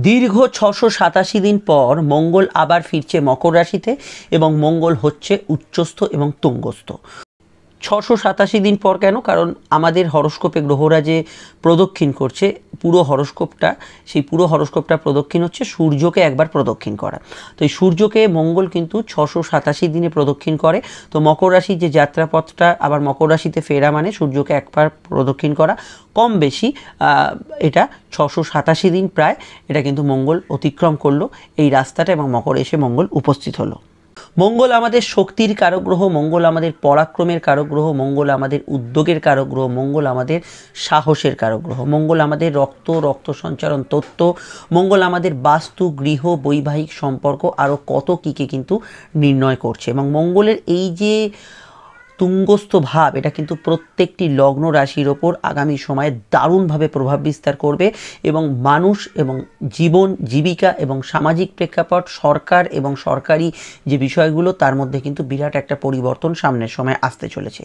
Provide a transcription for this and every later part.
দীর্ঘ 687 দিন পর মঙ্গল আবার ফিরছে মকর রাশিতে এবং মঙ্গল হচ্ছে উচ্চস্থ এবং তুঙ্গস্থ। 687 দিন পর কেন? কারণ আমাদের হরস্কোপে গ্রহরা যে প্রদক্ষিণ করছে পুরো হরস্কোপটা, সেই পুরো হরস্কোপটা প্রদক্ষিণ হচ্ছে সূর্যকে একবার প্রদক্ষিণ করা। তো এই সূর্যকে মঙ্গল কিন্তু 687 দিনে প্রদক্ষিণ করে। তো মকর রাশির যে যাত্রাপথটা আবার মকর রাশিতে ফেরা মানে সূর্যকে একবার প্রদক্ষিণ করা, কম বেশি এটা 687 দিন প্রায় এটা কিন্তু মঙ্গল অতিক্রম করলো এই রাস্তাটা এবং মকরে এসে মঙ্গল উপস্থিত হলো। মঙ্গল আমাদের শক্তির কারক গ্রহ, মঙ্গল আমাদের পরাক্রমের কারক গ্রহ, মঙ্গল আমাদের উদ্যোগের কারক গ্রহ, মঙ্গল আমাদের সাহসের কারক গ্রহ, মঙ্গল আমাদের রক্ত সঞ্চারণ তত্ত্ব, মঙ্গল আমাদের বাস্তু, গৃহ, বৈবাহিক সম্পর্ক আরও কত কীকে কিন্তু নির্ণয় করছে। এবং মঙ্গলের এই যে তুঙ্গস্থ ভাব এটা কিন্তু প্রত্যেকটি লগ্ন রাশির ওপর আগামী সময়ে দারুণভাবে প্রভাব বিস্তার করবে এবং মানুষ এবং জীবন জীবিকা এবং সামাজিক প্রেক্ষাপট, সরকার এবং সরকারি যে বিষয়গুলো তার মধ্যে কিন্তু বিরাট একটা পরিবর্তন সামনের সময় আসতে চলেছে।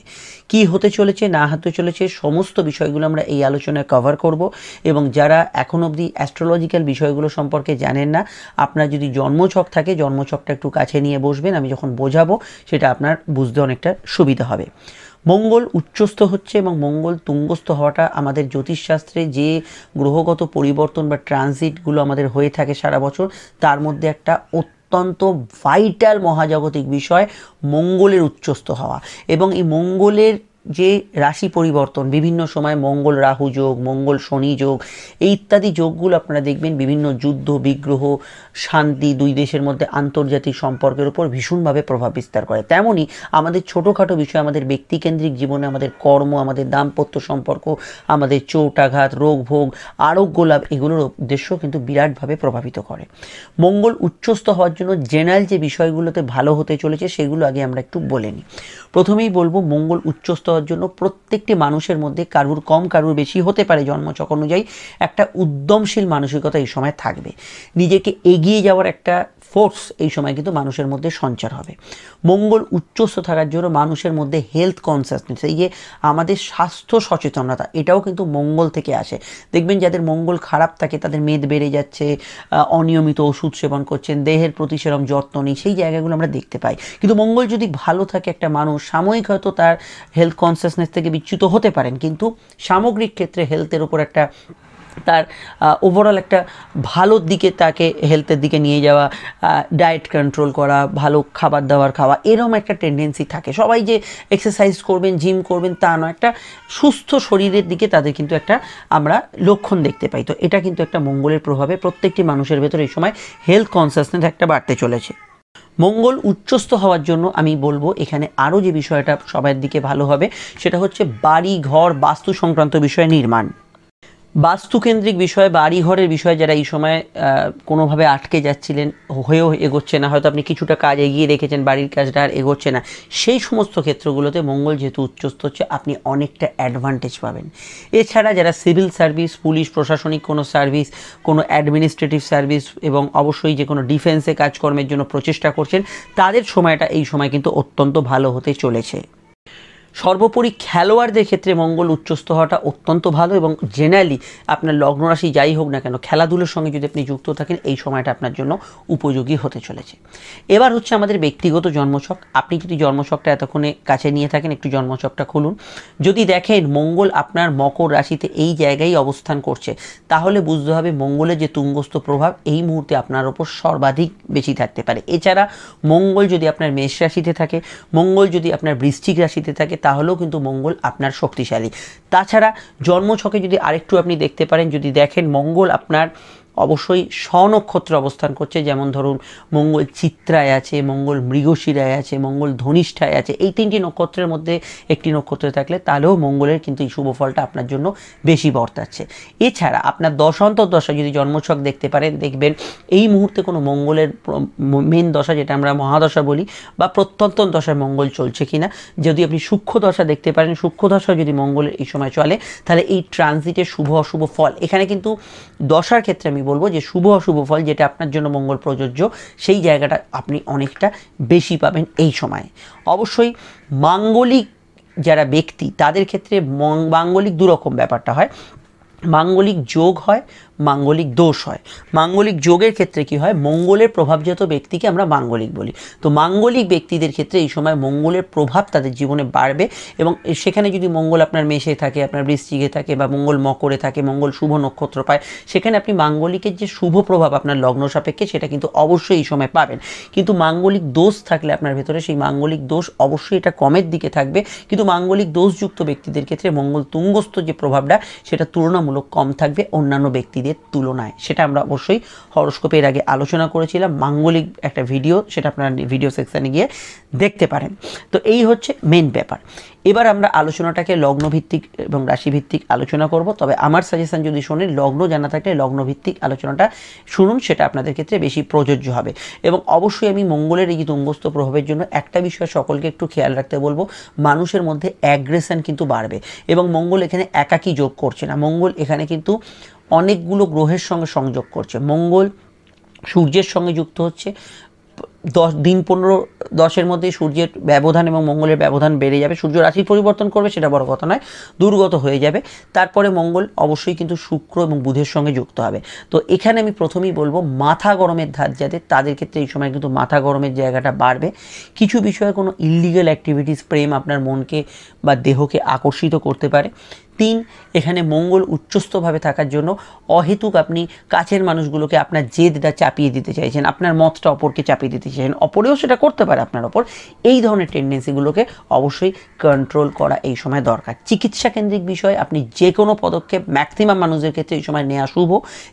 কি হতে চলেছে না হতে চলেছে সমস্ত বিষয়গুলো আমরা এই আলোচনায় কভার করব। এবং যারা এখন অবধি অ্যাস্ট্রোলজিক্যাল বিষয়গুলো সম্পর্কে জানেন না, আপনার যদি জন্মছক থাকে জন্মছকটা একটু কাছে নিয়ে বসবেন, আমি যখন বোঝাবো সেটা আপনার বুঝতে অনেকটা সুবিধা হবে। মঙ্গল উচ্চস্থ হচ্ছে এবং মঙ্গল তুঙ্গস্থ হওয়াটা আমাদের জ্যোতিষশাস্ত্রে যে গ্রহগত পরিবর্তন বা ট্রানজিটগুলো আমাদের হয়ে থাকে সারা বছর তার মধ্যে একটা অত্যন্ত ভাইটাল মহাজাগতিক বিষয় মঙ্গলের উচ্চস্থ হওয়া। এবং এই মঙ্গলের যে রাশি পরিবর্তন, বিভিন্ন সময় মঙ্গল রাহু যোগ, মঙ্গল শনি যোগ, এই ইত্যাদি যোগগুলো আপনারা দেখবেন বিভিন্ন যুদ্ধ বিগ্রহ শান্তি দুই দেশের মধ্যে আন্তর্জাতিক সম্পর্কের উপর ভীষণভাবে প্রভাব বিস্তার করে। তেমনই আমাদের ছোটোখাটো বিষয়, আমাদের ব্যক্তিকেন্দ্রিক জীবনে, আমাদের কর্ম, আমাদের দাম্পত্য সম্পর্ক, আমাদের চোটাঘাত, রোগ ভোগ, আরোগ্য লাভ, এগুলোর উদ্দেশ্য কিন্তু বিরাটভাবে প্রভাবিত করে। মঙ্গল উচ্চস্থ হওয়ার জন্য জেনারেল যে বিষয়গুলোতে ভালো হতে চলেছে সেগুলো আগে আমরা একটু বলে নিই। প্রথমেই বলবো মঙ্গল উচ্চস্থ হওয়ার জন্য প্রত্যেকটি মানুষের মধ্যে কারুর কম কারুর বেশি হতে পারে জন্মছক অনুযায়ী একটা উদ্যমশীল মানসিকতা এই সময় থাকবে। নিজেকে এগিয়ে যাওয়ার একটা ফোর্স এই সময় কিন্তু মানুষের মধ্যে সঞ্চার হবে। মঙ্গল উচ্চস্থ থাকার জন্য মানুষের মধ্যে হেলথ কনসাসনেস, এই যে আমাদের স্বাস্থ্য সচেতনতা, এটাও কিন্তু মঙ্গল থেকে আসে। দেখবেন যাদের মঙ্গল খারাপ থাকে তাদের মেদ বেড়ে যাচ্ছে, অনিয়মিত ওষুধ সেবন করছেন, দেহের প্রতি সেরকম যত্ন নেই, সেই জায়গাগুলো আমরা দেখতে পাই। কিন্তু মঙ্গল যদি ভালো থাকে একটা মানুষ সাময়িক হয়তো তার হেলথ কনসাসনেস থেকে বিচ্যুত হতে পারেন, কিন্তু সামগ্রিক ক্ষেত্রে হেলথের উপর একটা তার ওভারঅল একটা ভালোর দিকে তাকে হেলথের দিকে নিয়ে যাওয়া, ডায়েট কন্ট্রোল করা, ভালো খাবার দাবার খাওয়া, এরকম একটা টেন্ডেন্সি থাকে। সবাই যে এক্সারসাইজ করবেন জিম করবেন তা নয়, একটা সুস্থ শরীরের দিকে তাদের কিন্তু একটা আমরা লক্ষণ দেখতে পাই। তো এটা কিন্তু একটা মঙ্গলের প্রভাবে প্রত্যেকটি মানুষের ভেতর এই সময় হেলথ কনসাসনেস একটা বাড়তে চলেছে। মঙ্গল উচ্চস্থ হওয়ার জন্য আমি বলবো এখানে আরও যে বিষয়টা সবার দিকে ভালো হবে সেটা হচ্ছে বাড়ি ঘর বাস্তু সংক্রান্ত বিষয় নির্মাণ। বাস্তুকেন্দ্রিক বিষয়, বাড়িঘরের বিষয়ে যারা এই সময় কোনোভাবে আটকে যাচ্ছিলেন, হয়েও এগোচ্ছে না, হয়তো আপনি কিছুটা কাজ এগিয়ে রেখেছেন বাড়ির কাজটা আর এগোচ্ছে না, সেই সমস্ত ক্ষেত্রগুলোতে মঙ্গল যেহেতু উচ্চস্থ হচ্ছে আপনি অনেকটা অ্যাডভান্টেজ পাবেন। এছাড়া যারা সিভিল সার্ভিস, পুলিশ প্রশাসনিক কোনো সার্ভিস, কোনো অ্যাডমিনিস্ট্রেটিভ সার্ভিস এবং অবশ্যই যে কোনো ডিফেন্সে কাজকর্মের জন্য প্রচেষ্টা করছেন তাদের সময়টা এই সময় কিন্তু অত্যন্ত ভালো হতে চলেছে। সর্বোপরি খেলোয়াড়দের ক্ষেত্রে মঙ্গল উচ্চস্থ হওয়াটা অত্যন্ত ভালো এবং জেনারেলি আপনার লগ্নরাশি যাই হোক না কেন খেলাধুলোর সঙ্গে যদি আপনি যুক্ত থাকেন এই সময়টা আপনার জন্য উপযোগী হতে চলেছে। এবার হচ্ছে আমাদের ব্যক্তিগত জন্মছক। আপনি যদি জন্মছকটা এতক্ষণে কাছে নিয়ে থাকেন একটু জন্মছকটা খুলুন, যদি দেখেন মঙ্গল আপনার মকর রাশিতে এই জায়গায় অবস্থান করছে তাহলে বুঝতে হবে মঙ্গলের যে তুঙ্গস্থ প্রভাব এই মুহূর্তে আপনার ওপর সর্বাধিক বেশি থাকতে পারে। এছাড়া মঙ্গল যদি আপনার মেষ রাশিতে থাকে, মঙ্গল যদি আপনার বৃশ্চিক রাশিতে থাকে তাহলেও কিন্তু মঙ্গল আপনার শক্তিশালী। তাছাড়া জন্মছকে যদি আরেকটু আপনি দেখতে পারেন, যদি দেখেন মঙ্গল আপনার অবশ্যই স্বনক্ষত্রে অবস্থান করছে, যেমন ধরুন মঙ্গল চিত্রায় আছে, মঙ্গল মৃগশিরায় আছে, মঙ্গল ধনিষ্ঠায় আছে, এই তিনটি নক্ষত্রের মধ্যে একটি নক্ষত্রে থাকলে তাহলেও মঙ্গলের কিন্তু এই শুভ ফলটা আপনার জন্য বেশি বর্তাচ্ছে। এছাড়া আপনার দশান্তর দশা যদি জন্মছক দেখতে পারেন, দেখবেন এই মুহূর্তে কোনো মঙ্গলের মেন দশা যেটা আমরা মহাদশা বলি বা প্রত্যন্তর দশায় মঙ্গল চলছে কিনা, যদি আপনি সূক্ষ্ম দশা দেখতে পারেন, সূক্ষ্ম দশা যদি মঙ্গলের এই সময় চলে তাহলে এই ট্রানজিটের শুভ অশুভ ফল, এখানে কিন্তু দশার ক্ষেত্রে আমি বলবো যে শুভ অশুভ ফল যেটা আপনার জন্য মঙ্গল প্রযোজ্য সেই জায়গাটা আপনি অনেকটা বেশি পাবেন এই সময়ে। অবশ্যই মাঙ্গলিক যারা ব্যক্তি তাদের ক্ষেত্রে মাঙ্গলিক দুরকম ব্যাপারটা হয়। মাঙ্গলিক যোগ হয়, মাঙ্গলিক দোষ হয়। মাঙ্গলিক যোগের ক্ষেত্রে কি হয়, মঙ্গলের প্রভাবজাত ব্যক্তিকে আমরা মাঙ্গলিক বলি। তো মাঙ্গলিক ব্যক্তিদের ক্ষেত্রে এই সময় মঙ্গলের প্রভাব তাদের জীবনে বাড়বে, এবং সেখানে যদি মঙ্গল আপনার মেষে থাকে, আপনার বৃশ্চিকে থাকে, বা মঙ্গল মকরে থাকে, মঙ্গল শুভ নক্ষত্র পায়, সেখানে আপনি মাঙ্গলিকের যে শুভ প্রভাব আপনার লগ্ন সাপেক্ষে সেটা কিন্তু অবশ্যই এই সময় পাবেন। কিন্তু মাঙ্গলিক দোষ থাকলে আপনার ভেতরে, সেই মাঙ্গলিক দোষ অবশ্যই এটা কমের দিকে থাকবে, কিন্তু মাঙ্গলিক দোষযুক্ত ব্যক্তিদের ক্ষেত্রে মঙ্গল তুঙ্গস্থ যে প্রভাবটা সেটা তুলনামূলক কম থাকবে অন্যান্য ব্যক্তিদের তুলনায়। সেটা আমরা অবশ্যই হরোস্কোপের আগে আলোচনা করেছিলাম, মাঙ্গলিক একটা ভিডিও, সেটা আপনারা ভিডিও সেকশানে গিয়ে দেখতে পারেন। তো এই হচ্ছে মেন ব্যাপার। এবার আমরা আলোচনাটাকে লগ্নভিত্তিক এবং রাশিভিত্তিক আলোচনা করব। তবে আমার সাজেশন যদি শোনেন, লগ্ন জানা থাকলে লগ্নভিত্তিক আলোচনাটা শুনুন, সেটা আপনাদের ক্ষেত্রে বেশি প্রযোজ্য হবে। এবং অবশ্যই আমি মঙ্গলের এই তুঙ্গস্থ প্রভাবের জন্য একটা বিষয় সকলকে একটু খেয়াল রাখতে বলবো, মানুষের মধ্যে অ্যাগ্রেশন কিন্তু বাড়বে। এবং মঙ্গল এখানে একাকী যোগ করছে না, মঙ্গল এখানে কিন্তু অনেকগুলো গ্রহের সঙ্গে সংযোগ করছে। মঙ্গল সূর্যের সঙ্গে যুক্ত হচ্ছে, 10 মধ্যেই সূর্যের ব্যবধান এবং মঙ্গলের ব্যবধান বেড়ে যাবে। সূর্য রাশি পরিবর্তন করবে, সেটা বড় কথা নয়, দুর্গত হয়ে যাবে। তারপরে মঙ্গল অবশ্যই কিন্তু শুক্র এবং বুধের সঙ্গে যুক্ত হবে। তো এখানে আমি প্রথমেই বলবো, মাথা গরমের ধাত যাদের, তাদের ক্ষেত্রে এই সময় কিন্তু মাথা গরমের জায়গাটা বাড়বে। কিছু বিষয়ে কোনো ইললিগাল অ্যাক্টিভিটিস, প্রেম আপনার মনকে বা দেহকে আকর্ষিত করতে পারে। 3, এখানে মঙ্গল উচ্চস্থভাবে থাকার জন্য অহেতুক আপনি কাছের মানুষগুলোকে আপনার জেদটা চাপিয়ে দিতে চাইছেন, আপনার মতটা অপরকে চাপিয়ে দিতে চাইছেন, অপরেও সেটা করতে পারে আপনার ওপর। এই ধরনের টেন্ডেন্সিগুলোকে অবশ্যই কন্ট্রোল করা এই সময় দরকার। চিকিৎসা কেন্দ্রিক বিষয় আপনি যে কোনো পদক্ষেপ ম্যাক্সিমাম মানুষদের ক্ষেত্রে এই সময় নেওয়া শুভ।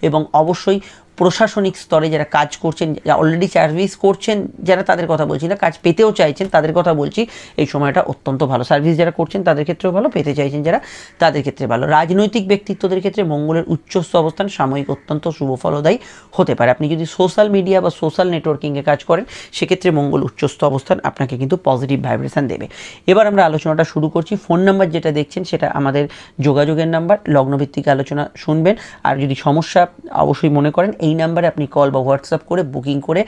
এবং অবশ্যই প্রশাসনিক স্তরে যারা কাজ করছেন, যারা অলরেডি সার্ভিস করছেন, যারা, তাদের কথা বলছি না, কাজ পেতেও চাইছেন তাদের কথা বলছি, এই সময়টা অত্যন্ত ভালো। সার্ভিস যারা করছেন তাদের ক্ষেত্রেও ভালো, পেতে চাইছেন যারা, তাদের ক্ষেত্রে ভালো। রাজনৈতিক ব্যক্তিত্বদের ক্ষেত্রে মঙ্গলের উচ্চস্থ অবস্থান সাময়িক অত্যন্ত শুভ ফলদায়ী হতে পারে। আপনি যদি সোশ্যাল মিডিয়া বা সোশ্যাল নেটওয়ার্কিংয়ে কাজ করেন, সেক্ষেত্রে মঙ্গল উচ্চস্থ অবস্থান আপনাকে কিন্তু পজিটিভ ভাইব্রেশন দেবে। এবার আমরা আলোচনাটা শুরু করছি। ফোন নাম্বার যেটা দেখছেন সেটা আমাদের যোগাযোগের নাম্বার, লগ্নভিত্তিক আলোচনা শুনবেন। আর যদি সমস্যা অবশ্যই মনে করেন, এই নাম্বারে আপনি কল বা হোয়াটসঅ্যাপ করে বুকিং করে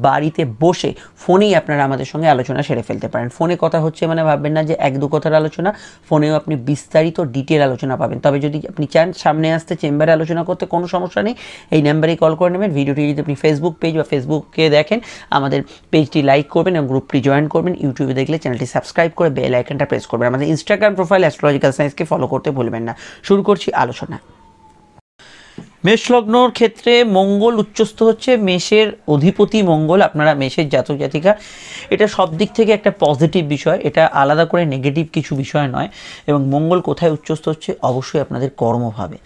বাড়িতে বসে ফোনেই আপনারা আমাদের সঙ্গে আলোচনা সেরে ফেলতে পারেন। ফোনে কথা হচ্ছে মানে ভাববেন না যে 1-2 কথার আলোচনা, ফোনেও আপনি বিস্তারিত ডিটেল আলোচনা পাবেন। তবে যদি আপনি চান সামনে আসতে, চেম্বারে আলোচনা করতে, কোনো সমস্যা নেই, এই নাম্বারেই কল করে নেবেন। ভিডিওটি যদি আপনি ফেসবুক পেজ বা ফেসবুকে দেখেন, আমাদের পেজটি লাইক করবেন এবং গ্রুপটি জয়েন করবেন। ইউটিউবে দেখলে চ্যানেলটি সাবস্ক্রাইব করে বেল আইকনটা প্রেস করবেন। আমাদের ইনস্টাগ্রাম প্রোফাইল অ্যাস্ট্রোলজিক্যাল সায়েন্সকে ফলো করতে ভুলবেন না। শুরু করছি আলোচনা। মেষলগ্নর ক্ষেত্রে মঙ্গল উচ্চস্থ হচ্ছে, মেষের অধিপতি মঙ্গল, আপনারা মেষের জাতক জাতিকা, এটা সব দিক থেকে একটা পজিটিভ বিষয়, এটা আলাদা করে নেগেটিভ কিছু বিষয় নয়। এবং মঙ্গল কোথায় উচ্চস্থ হচ্ছে, অবশ্যই আপনাদের কর্মভাবে।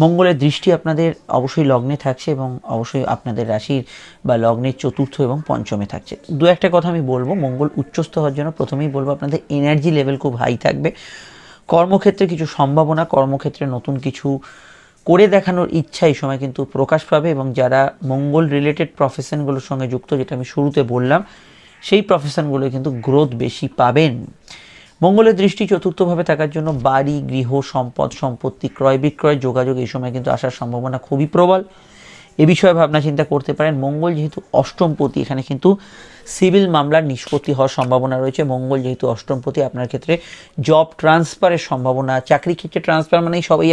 মঙ্গলের দৃষ্টি আপনাদের অবশ্যই লগ্নে থাকছে এবং অবশ্যই আপনাদের রাশির বা লগ্নের চতুর্থ এবং পঞ্চমে থাকছে। দু একটা কথা আমি বলবো, মঙ্গল উচ্চস্থ হওয়ার জন্য প্রথমেই বলবো আপনাদের এনার্জি লেভেল খুব হাই থাকবে। কর্মক্ষেত্রে কিছু সম্ভাবনা, কর্মক্ষেত্রে নতুন কিছু করে দেখানোর ইচ্ছা এই সময় কিন্তু প্রকাশ পাবে। এবং যারা মঙ্গল রিলেটেড প্রফেশনগুলোর সঙ্গে যুক্ত, যেটা আমি শুরুতে বললাম, সেই প্রফেশনগুলো কিন্তু গ্রোথ বেশি পাবেন। মঙ্গলের দৃষ্টি চতুর্থভাবে থাকার জন্য বাড়ি, গৃহ, সম্পদ, সম্পত্তি ক্রয় বিক্রয়, যোগাযোগ এই সময় কিন্তু আসার সম্ভাবনা খুবই প্রবল। এ বিষয়ে ভাবনা চিন্তা করতে পারেন। মঙ্গল যেহেতু অষ্টমপতি, এখানে কিন্তু সিভিল মামলার নিষ্পত্তি হওয়ার সম্ভাবনা রয়েছে। মঙ্গল যেহেতু অষ্টমপতি, আপনার ক্ষেত্রে জব ট্রান্সফারের সম্ভাবনা, চাকরি ক্ষেত্রে ট্রান্সফার মানেই সবাই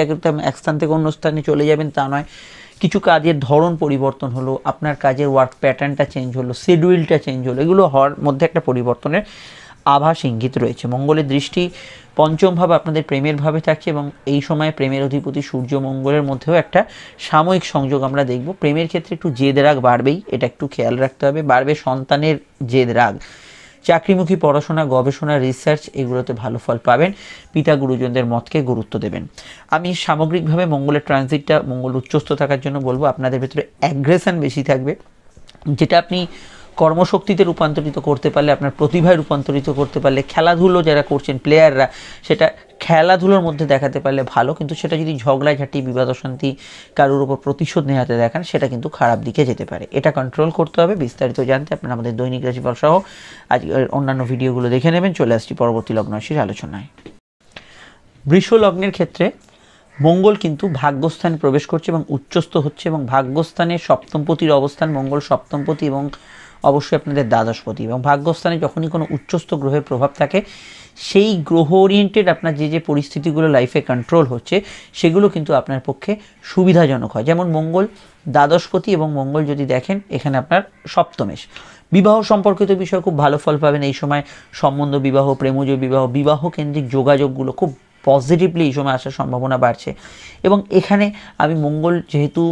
এক স্থান থেকে অন্য স্থানে চলে যাবেন তা নয়। কিছু কাজের ধরন পরিবর্তন হলো, আপনার কাজের ওয়ার্ক প্যাটার্নটা চেঞ্জ হলো, শিডিউলটা চেঞ্জ হলো, এগুলো হওয়ার মধ্যে একটা পরিবর্তনের আভাস ইঙ্গিত রয়েছে। মঙ্গলের দৃষ্টি পঞ্চম ভাব আপনাদের প্রেমের ভাবে থাকছে এবং এই সময় প্রেমের অধিপতি সূর্য মঙ্গলের মধ্যেও একটা সাময়িক সংযোগ আমরা দেখব। প্রেমের ক্ষেত্রে একটু জেদ রাগ বাড়বেই, এটা একটু খেয়াল রাখতে হবে। বাড়বে সন্তানের জেদ রাগ। চাকরিমুখী পড়াশোনা, গবেষণা, রিসার্চ এগুলোতে ভালো ফল পাবেন। পিতা গুরুজনদের মতকে গুরুত্ব দেবেন। আমি সামগ্রিকভাবে মঙ্গলের ট্রানজিটটা, মঙ্গল উচ্চস্থ থাকার জন্য বলবো, আপনাদের ভেতরে অ্যাগ্রেশন বেশি থাকবে, যেটা আপনি কর্মশক্তিতে রূপান্তরিত করতে পারলে, আপনার প্রতিভায় রূপান্তরিত করতে পারলে, খেলাধুলো যারা করছেন প্লেয়াররা, সেটা খেলাধুলোর মধ্যে দেখাতে পারলে ভালো। কিন্তু সেটা যদি ঝগড়াঝাটি, বিবাদ অশান্তি, কারোর উপর প্রতিশোধ নেওয়াতে দেখান, সেটা কিন্তু খারাপ দিকে যেতে পারে। এটা কন্ট্রোল করতে হবে। বিস্তারিত জানতে আপনারা আমাদের দৈনিক রাশিফল সহ আজকের অন্যান্য ভিডিওগুলো দেখে নেবেন। চলে আসছি পরবর্তী লগ্ন রাশির আলোচনায়। বৃষ লগ্নের ক্ষেত্রে মঙ্গল কিন্তু ভাগ্যস্থানে প্রবেশ করছে এবং উচ্চস্থ হচ্ছে, এবং ভাগ্যস্থানে সপ্তমপতির অবস্থান, মঙ্গল সপ্তমপতি এবং অবশ্যই আপনাদের দ্বাদশপতি। এবং ভাগ্যস্থানে যখনই কোনো উচ্চস্থ গ্রহের প্রভাব থাকে, সেই গ্রহ ওরিয়েন্টেড আপনার যে পরিস্থিতিগুলো লাইফে কন্ট্রোল হচ্ছে সেগুলো কিন্তু আপনার পক্ষে সুবিধাজনক হয়। যেমন মঙ্গল দ্বাদশপতি এবং মঙ্গল যদি দেখেন এখানে আপনার সপ্তমেশ, বিবাহ সম্পর্কিত বিষয়ে খুব ভালো ফল পাবেন এই সময়। সম্বন্ধ বিবাহ, প্রেমজ বিবাহ, বিবাহ কেন্দ্রিক যোগাযোগগুলো খুব পজিটিভলি এই সময় আসার সম্ভাবনা বাড়ছে। এবং এখানে আমি মঙ্গল যেহেতু